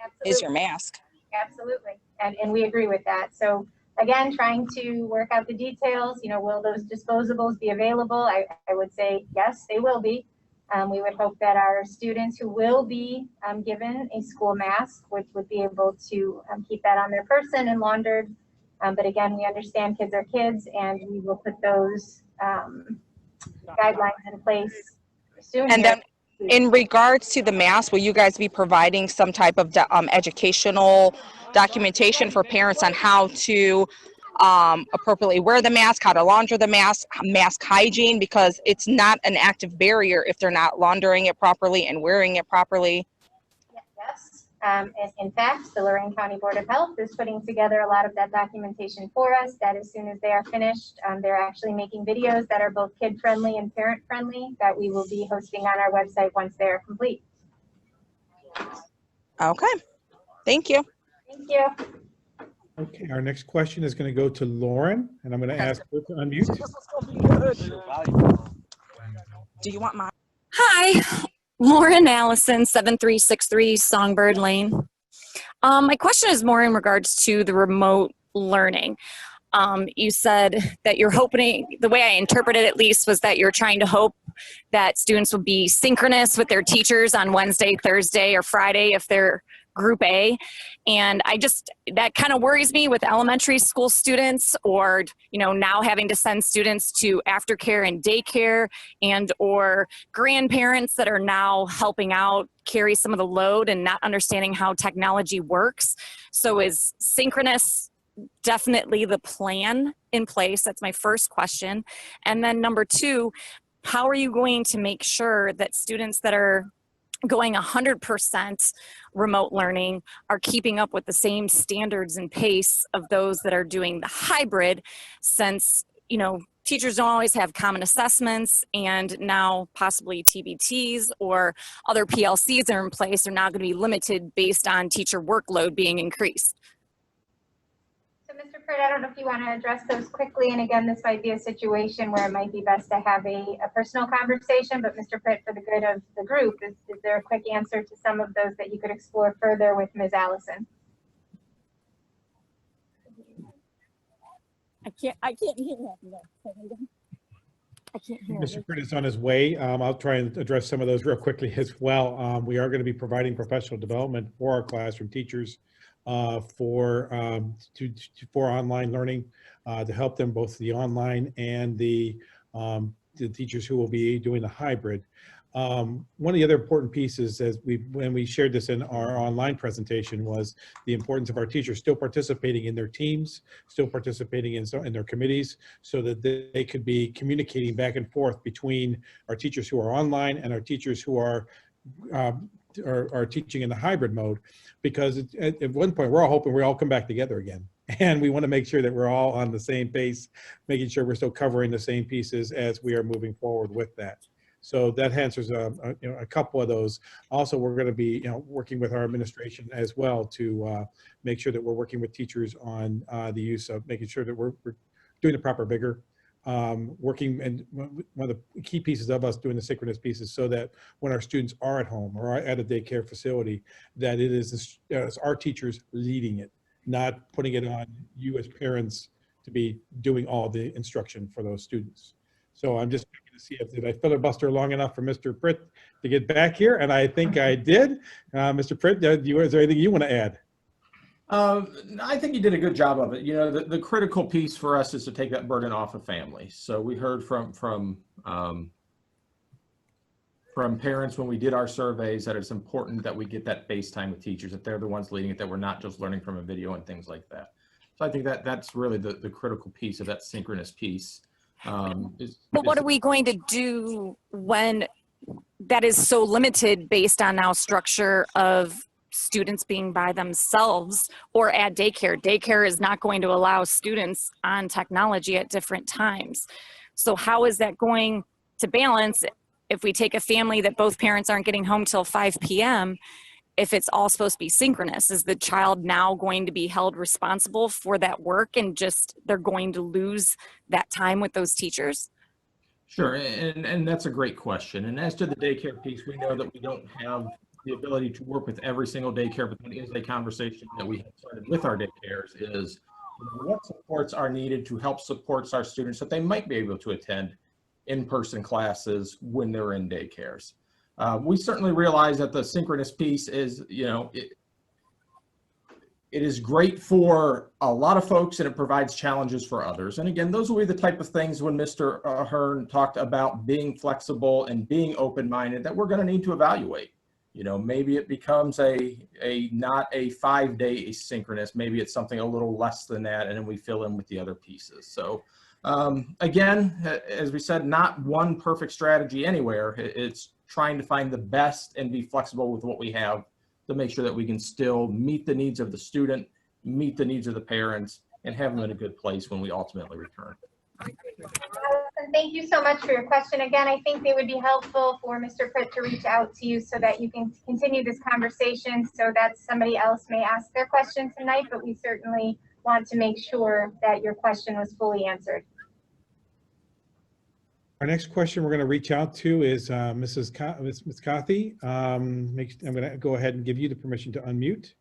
Absolutely. Is your mask. Absolutely, and we agree with that. So again, trying to work out the details. Will those disposables be available? I would say yes, they will be. We would hope that our students who will be given a school mask would be able to keep that on their person and laundered. But again, we understand kids are kids, and we will put those guidelines in place soon. And then in regards to the mask, will you guys be providing some type of educational documentation for parents on how to appropriately wear the mask, how to launder the mask, mask hygiene, because it's not an active barrier if they're not laundering it properly and wearing it properly? Yes. In fact, the Lorraine County Board of Health is putting together a lot of that documentation for us, that as soon as they are finished, they're actually making videos that are both kid-friendly and parent-friendly that we will be hosting on our website once they are complete. Okay, thank you. Thank you. Okay, our next question is going to go to Lauren, and I'm going to ask her to unmute. Do you want my? Hi, Lauren Allison, 7363 Songbird Lane. My question is more in regards to the remote learning. You said that you're hoping, the way I interpreted it at least, was that you're trying to hope that students will be synchronous with their teachers on Wednesday, Thursday, or Friday if they're Group A. And that kind of worries me with elementary school students, or, now having to send students to aftercare and daycare, and or grandparents that are now helping out carry some of the load and not understanding how technology works. So is synchronous definitely the plan in place? That's my first question. And then number two, how are you going to make sure that students that are going 100% remote learning are keeping up with the same standards and pace of those that are doing the hybrid, since, teachers don't always have common assessments, and now possibly TBTs or other PLCs are in place, are now going to be limited based on teacher workload being increased. So Mr. Pritt, I don't know if you want to address those quickly. And again, this might be a situation where it might be best to have a personal conversation, but Mr. Pritt, for the good of the group, is there a quick answer to some of those that you could explore further with Ms. Allison? I can't hear that. I can't hear Mr. Pritt is on his way. I'll try and address some of those real quickly as well. We are going to be providing professional development for our classroom teachers for online learning to help them, both the online and the teachers who will be doing the hybrid. One of the other important pieces, when we shared this in our online presentation, was the importance of our teachers still participating in their teams, still participating in their committees, so that they could be communicating back and forth between our teachers who are online and our teachers who are teaching in the hybrid mode. Because at one point we're all hoping we all come back together again, and we want to make sure that we're all on the same pace, making sure we're still covering the same pieces as we are moving forward with that. So that answers a couple of those. Also, we're going to be working with our administration as well to make sure that we're working with teachers on the use of making sure that we're doing the proper vigor. Working, and one of the key pieces of us doing the synchronous pieces, so that when our students are at home or are at a daycare facility, that it is our teachers leading it, not putting it on you as parents to be doing all the instruction for those students. So I'm just checking to see did I filibuster long enough for Mr. Pritt to get back here, and I think I did. Mr. Pritt, is there anything you want to add? I think you did a good job of it. The critical piece for us is to take that burden off of families. So we heard from parents when we did our surveys that it's important that we get that face time with teachers, that they're the ones leading it, that we're not just learning from a video and things like that. So I think that's really the critical piece of that synchronous piece. But what are we going to do when that is so limited based on now structure of students being by themselves or at daycare? Daycare is not going to allow students on technology at different times. So how is that going to balance if we take a family that both parents aren't getting home till 5 p.m., if it's all supposed to be synchronous? Is the child now going to be held responsible for that work, and just they're going to lose that time with those teachers? Sure, and that's a great question. And as to the daycare piece, we know that we don't have the ability to work with every single daycare, but that is a conversation that we have started with our daycares, is what supports are needed to help support our students that they might be able to attend in-person classes when they're in daycares. We certainly realize that the synchronous piece is, it is great for a lot of folks and it provides challenges for others. And again, those will be the type of things when Mr. Hearn talked about being flexible and being open-minded that we're going to need to evaluate. Maybe it becomes not a 5-day asynchronous, maybe it's something a little less than that, and then we fill in with the other pieces. So again, as we said, not one perfect strategy anywhere. It's trying to find the best and be flexible with what we have to make sure that we can still meet the needs of the student, meet the needs of the parents, and have them in a good place when we ultimately return. Thank you so much for your question. Again, I think it would be helpful for Mr. Pritt to reach out to you so that you can continue this conversation so that somebody else may ask their question tonight, but we certainly want to make sure that your question was fully answered. Our next question we're going to reach out to is Ms. Kathy. I'm going to go ahead and give you the permission to unmute.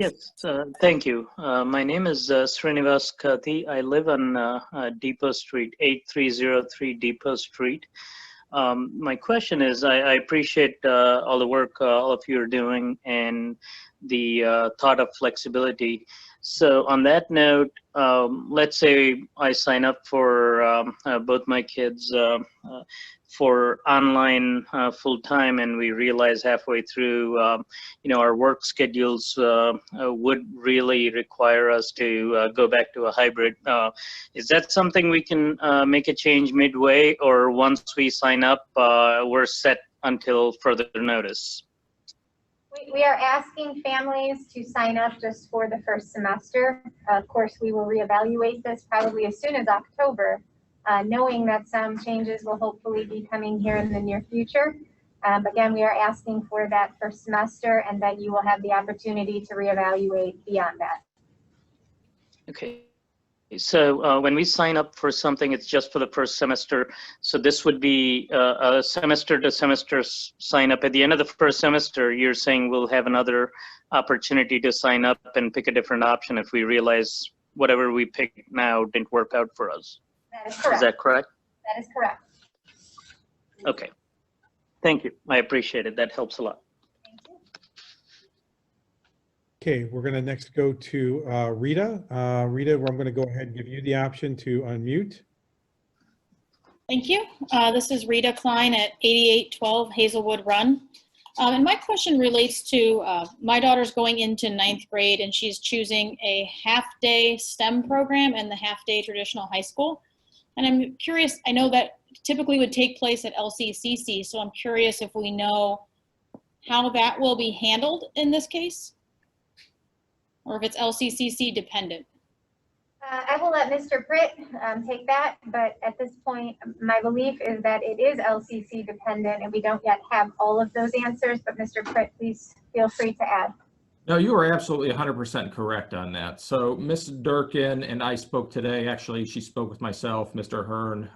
Yes, thank you. My name is Srinivas Kathy. I live on Depot Street, 8303 Depot Street. My question is, I appreciate all the work all of you are doing and the thought of flexibility. So on that note, let's say I sign up for both my kids for online full-time, and we realize halfway through, our work schedules would really require us to go back to a hybrid. Is that something we can make a change midway, or once we sign up, we're set until further notice? We are asking families to sign up just for the first semester. Of course, we will reevaluate this probably as soon as October, knowing that some changes will hopefully be coming here in the near future. Again, we are asking for that first semester and that you will have the opportunity to reevaluate beyond that. Okay. So when we sign up for something, it's just for the first semester. So this would be a semester to semester sign up. At the end of the first semester, you're saying we'll have another opportunity to sign up and pick a different option if we realize whatever we picked now didn't work out for us. That is correct. Is that correct? That is correct. Okay. Thank you. I appreciate it. That helps a lot. Okay, we're going to next go to Rita. Rita, I'm going to go ahead and give you the option to unmute. Thank you. This is Rita Klein at 8812 Hazelwood Run. And my question relates to my daughter's going into 9th grade and she's choosing a half-day STEM program and the half-day traditional high school. And I'm curious, I know that typically would take place at LCCC, so I'm curious if we know how that will be handled in this case, or if it's LCCC dependent. I will let Mr. Pritt take that, but at this point, my belief is that it is LCC dependent and we don't yet have all of those answers, but Mr. Pritt, please feel free to add. No, you are absolutely 100% correct on that. So Ms. Durkin and I spoke today. Actually, she spoke with myself, Mr. Hearn,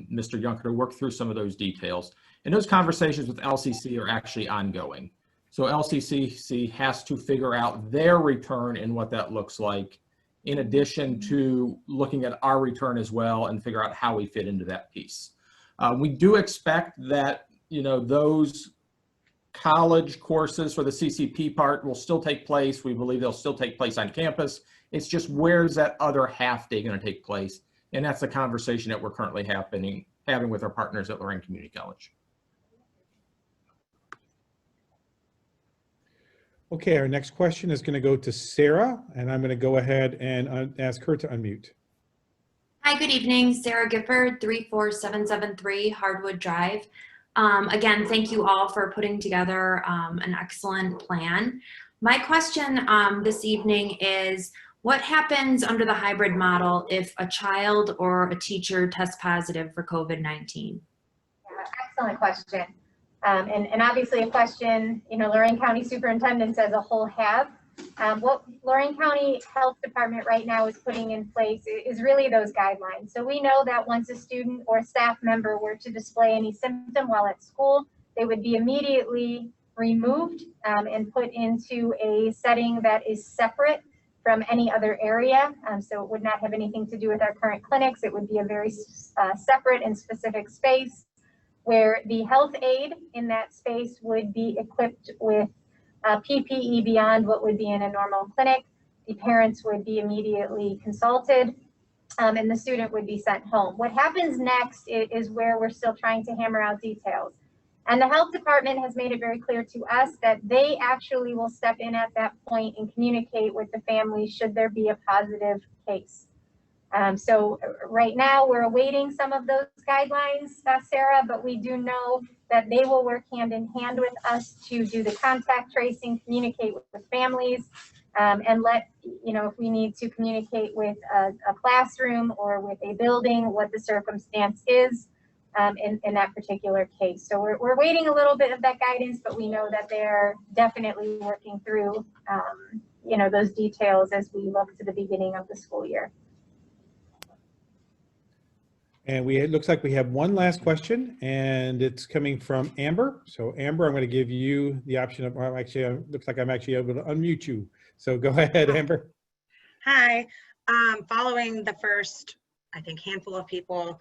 Mr. Junker to work through some of those details. And those conversations with LCC are actually ongoing. So LCCC has to figure out their return and what that looks like, in addition to looking at our return as well and figure out how we fit into that piece. We do expect that, those college courses for the CCP part will still take place. We believe they'll still take place on campus. It's just where's that other half day going to take place? And that's the conversation that we're currently having with our partners at Lorraine Community College. Okay, our next question is going to go to Sarah, and I'm going to go ahead and ask her to unmute. Hi, good evening. Sarah Gifford, 34773 Hardwood Drive. Again, thank you all for putting together an excellent plan. My question this evening is, what happens under the hybrid model if a child or a teacher tests positive for COVID-19? Excellent question. And obviously a question, Lorraine County superintendents as a whole have. What Lorraine County Health Department right now is putting in place is really those guidelines. So we know that once a student or a staff member were to display any symptom while at school, they would be immediately removed and put into a setting that is separate from any other area. So it would not have anything to do with our current clinics. It would be a very separate and specific space where the health aide in that space would be equipped with PPE beyond what would be in a normal clinic. The parents would be immediately consulted, and the student would be sent home. What happens next is where we're still trying to hammer out details. And the health department has made it very clear to us that they actually will step in at that point and communicate with the family should there be a positive case. So right now we're awaiting some of those guidelines, Sarah, but we do know that they will work hand in hand with us to do the contact tracing, communicate with the families, and let, you know, if we need to communicate with a classroom or with a building, what the circumstance is in that particular case. So we're waiting a little bit of that guidance, but we know that they're definitely working through, you know, those details as we look to the beginning of the school year. And it looks like we have one last question, and it's coming from Amber. So Amber, I'm going to give you the option of, well, actually, it looks like I'm actually able to unmute you. So go ahead, Amber. Hi. Following the first, I think, handful of people,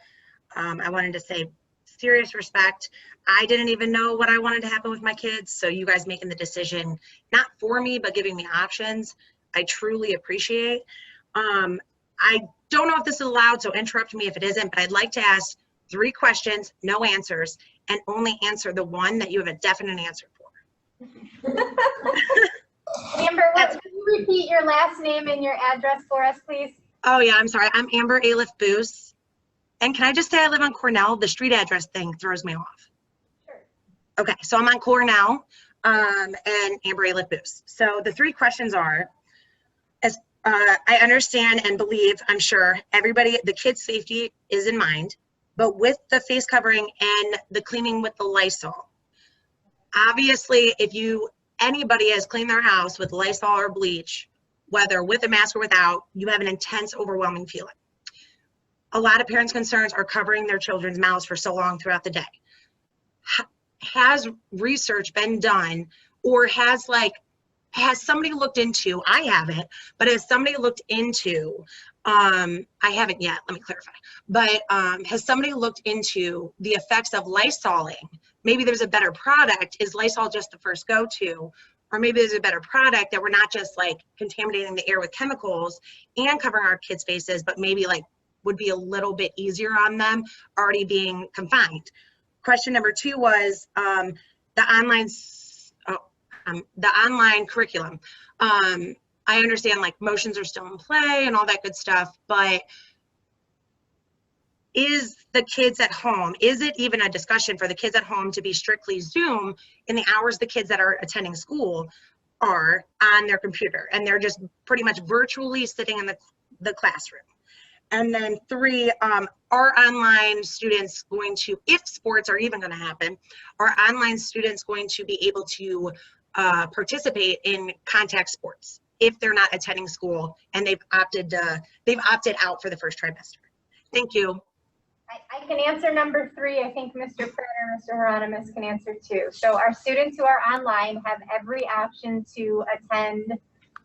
I wanted to say serious respect. I didn't even know what I wanted to happen with my kids. So you guys making the decision, not for me, but giving me options, I truly appreciate. I don't know if this is allowed, so interrupt me if it isn't, but I'd like to ask 3 questions, no answers, and only answer the one that you have a definite answer for. Amber, can you repeat your last name and your address for us, please? Oh yeah, I'm sorry. I'm Amber Aliff Boos. And can I just say I live on Cornell? The street address thing throws me off. Sure. Okay, so I'm on Cornell, and Amber Aliff Boos. So the 3 questions are, as I understand and believe, I'm sure, everybody, the kids' safety is in mind, but with the face covering and the cleaning with the Lysol, obviously, if anybody has cleaned their house with Lysol or bleach, whether with a mask or without, you have an intense, overwhelming feeling. A lot of parents' concerns are covering their children's mouths for so long throughout the day. Has research been done, or has somebody looked into, I haven't, but has somebody looked into, I haven't yet, let me clarify, but has somebody looked into the effects of Lysoling? Maybe there's a better product. Is Lysol just the first go-to? Or maybe there's a better product that we're not just like contaminating the air with chemicals and covering our kids' faces, but maybe like would be a little bit easier on them already being confined. Question number 2 was the online curriculum. I understand like motions are still in play and all that good stuff, but is the kids at home, is it even a discussion for the kids at home to be strictly Zoom in the hours the kids that are attending school are on their computer and they're just pretty much virtually sitting in the classroom? And then 3, are online students going to, if sports are even going to happen, are online students going to be able to participate in contact sports if they're not attending school and they've opted out for the first trimester? Thank you. I can answer number 3. I think Mr. Pratt or Mr. Hieronymus can answer 2. So our students who are online have every option to attend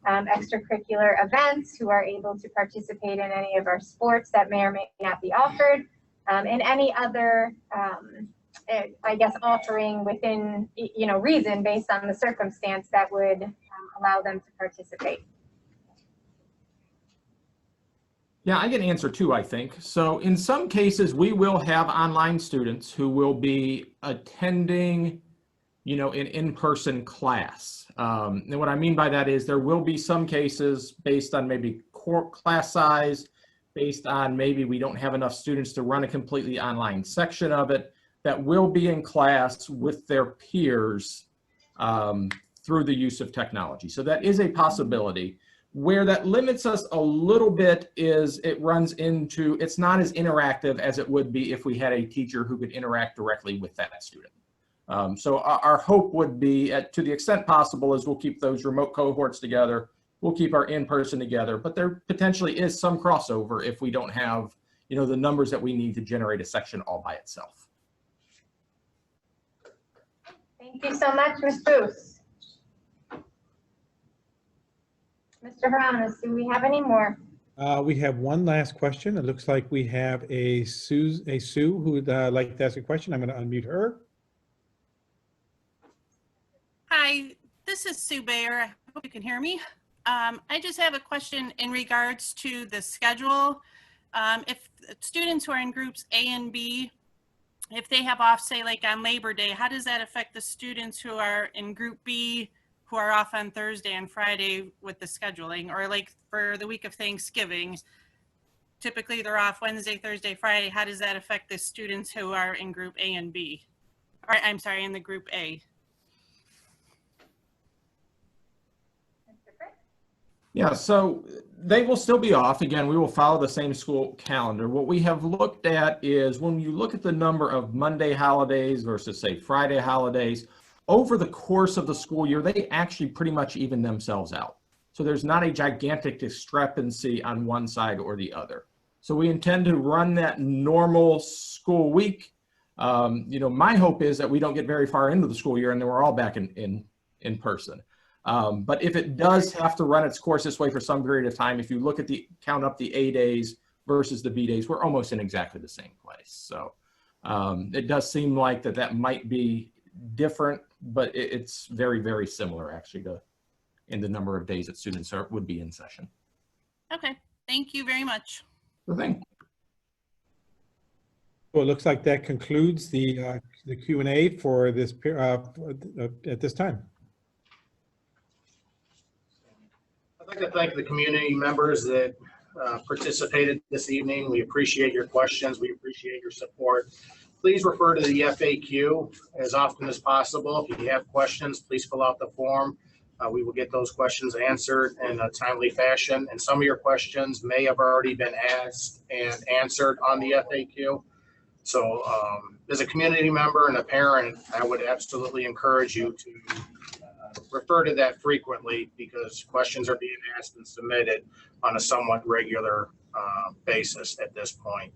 extracurricular events, who are able to participate in any of our sports that may or may not be offered, and any other, I guess, offering within, you know, reason based on the circumstance that would allow them to participate. Yeah, I can answer 2, I think. So in some cases, we will have online students who will be attending, you know, an in-person class. And what I mean by that is there will be some cases based on maybe class size, based on maybe we don't have enough students to run a completely online section of it, that will be in class with their peers through the use of technology. So that is a possibility. Where that limits us a little bit is it runs into, it's not as interactive as it would be if we had a teacher who could interact directly with that student. So our hope would be, to the extent possible, is we'll keep those remote cohorts together, we'll keep our in-person together, but there potentially is some crossover if we don't have, you know, the numbers that we need to generate a section all by itself. Thank you so much, Ms. Boos. Mr. Mr. Haramis, do we have any more? We have one last question. It looks like we have a Sue who would like to ask a question. I'm going to unmute her. Hi, this is Sue Bayer. I hope you can hear me. I just have a question in regards to the schedule. If students who are in groups A and B, if they have off, say like on Labor Day, how does that affect the students who are in Group B who are off on Thursday and Friday with the scheduling? Or like for the week of Thanksgiving, typically they're off Wednesday, Thursday, Friday. How does that affect the students who are in Group A and B? Or I'm sorry, in the Group A? Yeah, so they will still be off. Again, we will follow the same school calendar. What we have looked at is when you look at the number of Monday holidays versus, say, Friday holidays, over the course of the school year, they actually pretty much even themselves out. So there's not a gigantic discrepancy on one side or the other. So we intend to run that normal school week. My hope is that we don't get very far into the school year and then we're all back in person. But if it does have to run its course this way for some period of time, if you look at count up the A days versus the B days, we're almost in exactly the same place. So it does seem like that might be different, but it's very, very similar actually in the number of days that students would be in session. Okay, thank you very much. Good thing. Well, it looks like that concludes the Q&A for this at this time. I'd like to thank the community members that participated this evening. We appreciate your questions. We appreciate your support. Please refer to the FAQ as often as possible. If you have questions, please fill out the form. We will get those questions answered in a timely fashion. And some of your questions may have already been asked and answered on the FAQ. So as a community member and a parent, I would absolutely encourage you to refer to that frequently because questions are being asked and submitted on a somewhat regular basis at this point.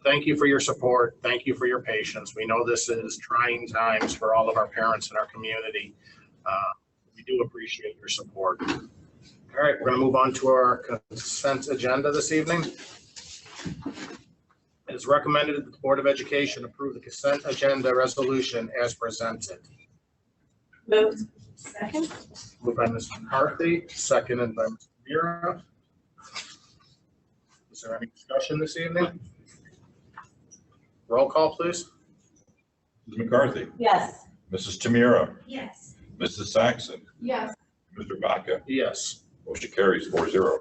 Thank you for your support. Thank you for your patience. We know this is trying times for all of our parents in our community. We do appreciate your support. All right, we're going to move on to our consent agenda this evening. It is recommended that the Board of Education approve the consent agenda resolution as presented. Moved. Second. Moved by Ms. McCarthy, seconded by Ms. Mira. Is there any discussion this evening? Roll call, please. Ms. McCarthy. Yes. Mrs. Tamira. Yes. Mrs. Saxon. Yes. Mr. Baca. Yes. Motion carries 4-0.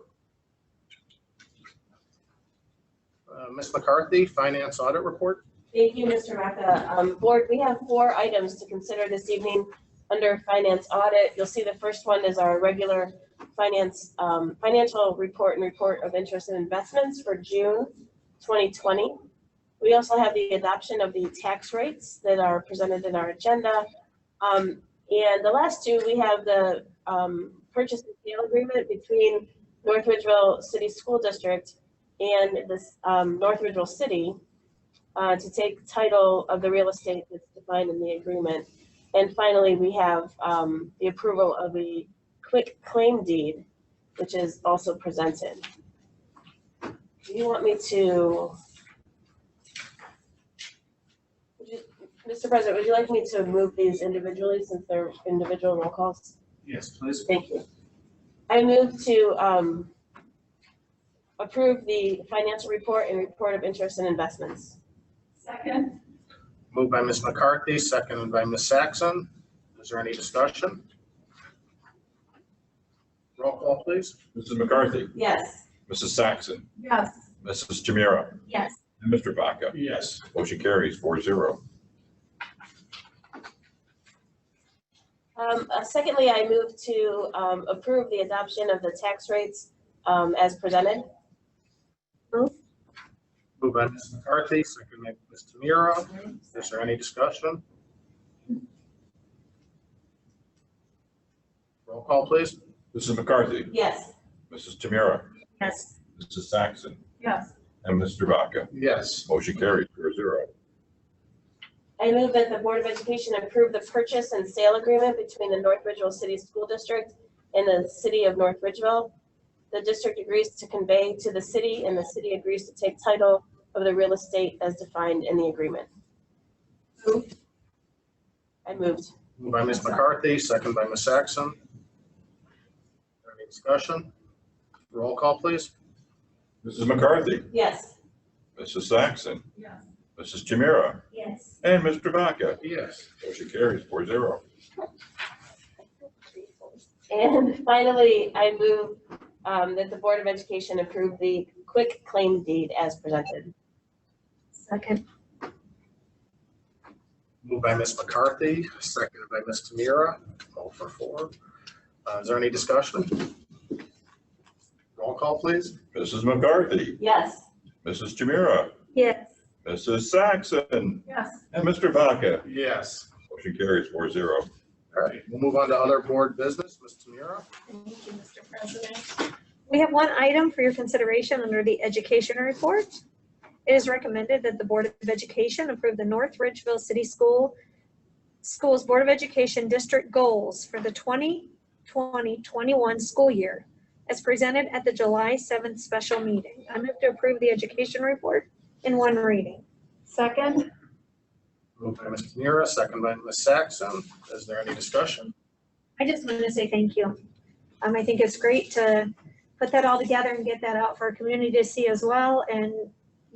Ms. McCarthy, Finance Audit Report. Thank you, Mr. Baca. Board, we have 4 items to consider this evening under Finance Audit. You'll see the first one is our regular financial report and report of interest and investments for June 2020. We also have the adoption of the tax rates that are presented in our agenda. And the last 2, we have the purchase and sale agreement between North Ridgeville City School District and this North Ridgeville City to take title of the real estate that's defined in the agreement. And finally, we have the approval of the quick claim deed, which is also presented. Do you want me to, Mr. President, would you like me to move these individually since they're individual roll calls? Yes, please. Thank you. I move to approve the financial report and report of interest and investments. Second. Moved by Ms. McCarthy, seconded by Ms. Saxon. Is there any discussion? Roll call, please. Mrs. McCarthy. Yes. Mrs. Saxon. Yes. Mrs. Tamira. Yes. And Mr. Baca. Yes. Motion carries 4-0. Secondly, I move to approve the adoption of the tax rates as presented. Moved by Ms. McCarthy, seconded by Ms. Tamira. Is there any discussion? Roll call, please. Mrs. McCarthy. Yes. Mrs. Tamira. Yes. Mrs. Saxon. Yes. And Mr. Baca. Yes. Motion carries 4-0. I move that the Board of Education approve the purchase and sale agreement between the North Ridgeville City School District and the City of North Ridgeville. the district agrees to convey to the city and the city agrees to take title of the real estate as defined in the agreement. I moved. Moved by Ms. McCarthy, second by Ms. Saxon. Any discussion? Roll call, please. Mrs. McCarthy, Yes. Mrs. Saxon, Yes. Mrs. Chimera, Yes. and Mr. Vaca. Yes. Motion carries 4-0. And finally, I move that the Board of Education approve the quick claim deed as presented. Second. Moved by Ms. McCarthy, seconded by Ms. Tamira. All for 4. Is there any discussion? Roll call, please. Mrs. McCarthy, Yes. Mrs. Chimera, Yes. Mrs. Saxon, Yes. and Mr. Vaca. Yes. Motion carries 4-0. All right, we'll move on to other board business. Ms. Tamira? Thank you, Mr. President. We have one item for your consideration under the education report. It is recommended that the Board of Education approve the North Ridgeville City Schools Board of Education district goals for the 2020-21 school year as presented at the July 7th special meeting. I move to approve the education report in one reading. Second. Moved by Ms. Tamira, second by Ms. Saxon. Is there any discussion? I just want to say thank you. I think it's great to put that all together and get that out for our community to see as well, and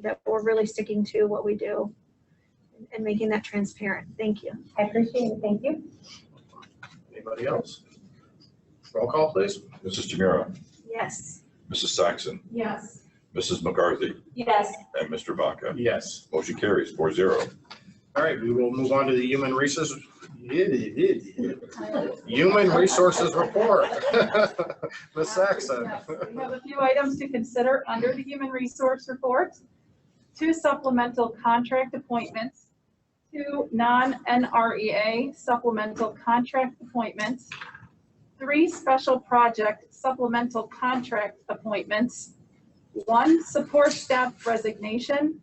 that we're really sticking to what we do and making that transparent. Thank you. I appreciate it. Thank you. Anybody else? Roll call, please. Mrs. Chimera, Yes. Mrs. Saxon, Yes. Mrs. McCarthy, Yes. and Mr. Vaca. Yes. Motion carries 4-0. All right, we will move on to the Human Resources report. Ms. Saxon. Yes, we have a few items to consider under the Human Resource report. 2 supplemental contract appointments, 2 non-NREA supplemental contract appointments, 3 special project supplemental contract appointments, 1 support staff resignation,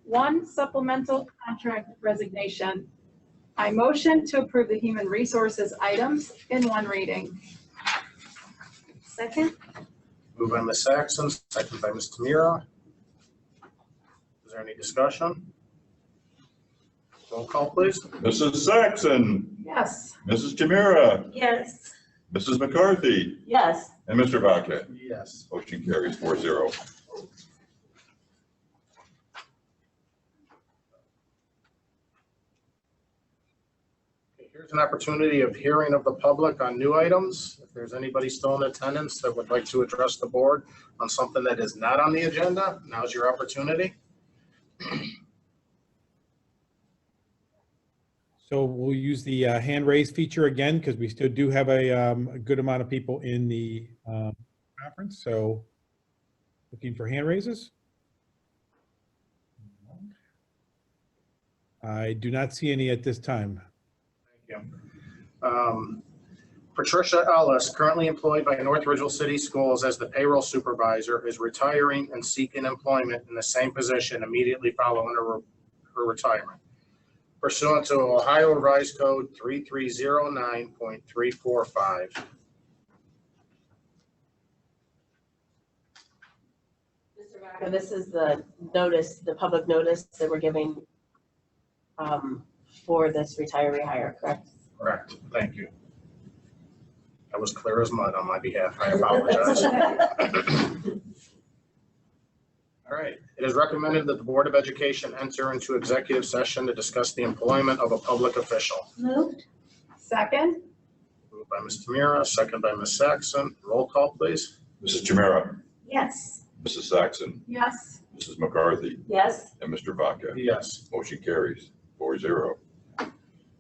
1 supplemental contract resignation. I motion to approve the human resources items in one reading. Second. Moved by Ms. Saxon, second by Ms. Tamira. Is there any discussion? Roll call, please. Mrs. Saxon, Yes. Mrs. Chimera, Yes. Mrs. McCarthy, Yes. and Mr. Vaca. Yes. Motion carries 4-0. Here's an opportunity of hearing of the public on new items. If there's anybody still in attendance that would like to address the board on something that is not on the agenda, now's your opportunity. So we'll use the hand raise feature again because we still do have a good amount of people in the conference. So looking for hand raises. I do not see any at this time. Thank you. Patricia Ellis, currently employed by North Ridgeville City Schools as the payroll supervisor, is retiring and seeking employment in the same position immediately following her retirement, pursuant to Ohio Revised Code 3309.345. Mr. Vaca, this is the notice, the public notice that we're giving for this retiree hire, correct? Correct. Thank you. That was clear as mud on my behalf. I apologize. All right. It is recommended that the Board of Education enter into executive session to discuss the employment of a public official. Moved. Second. Moved by Ms. Tamira, second by Ms. Saxon. Roll call, please. Mrs. Chimera, Yes. Mrs. Saxon, Yes. Mrs. McCarthy, Yes. and Mr. Vaca. Yes. Motion carries 4-0.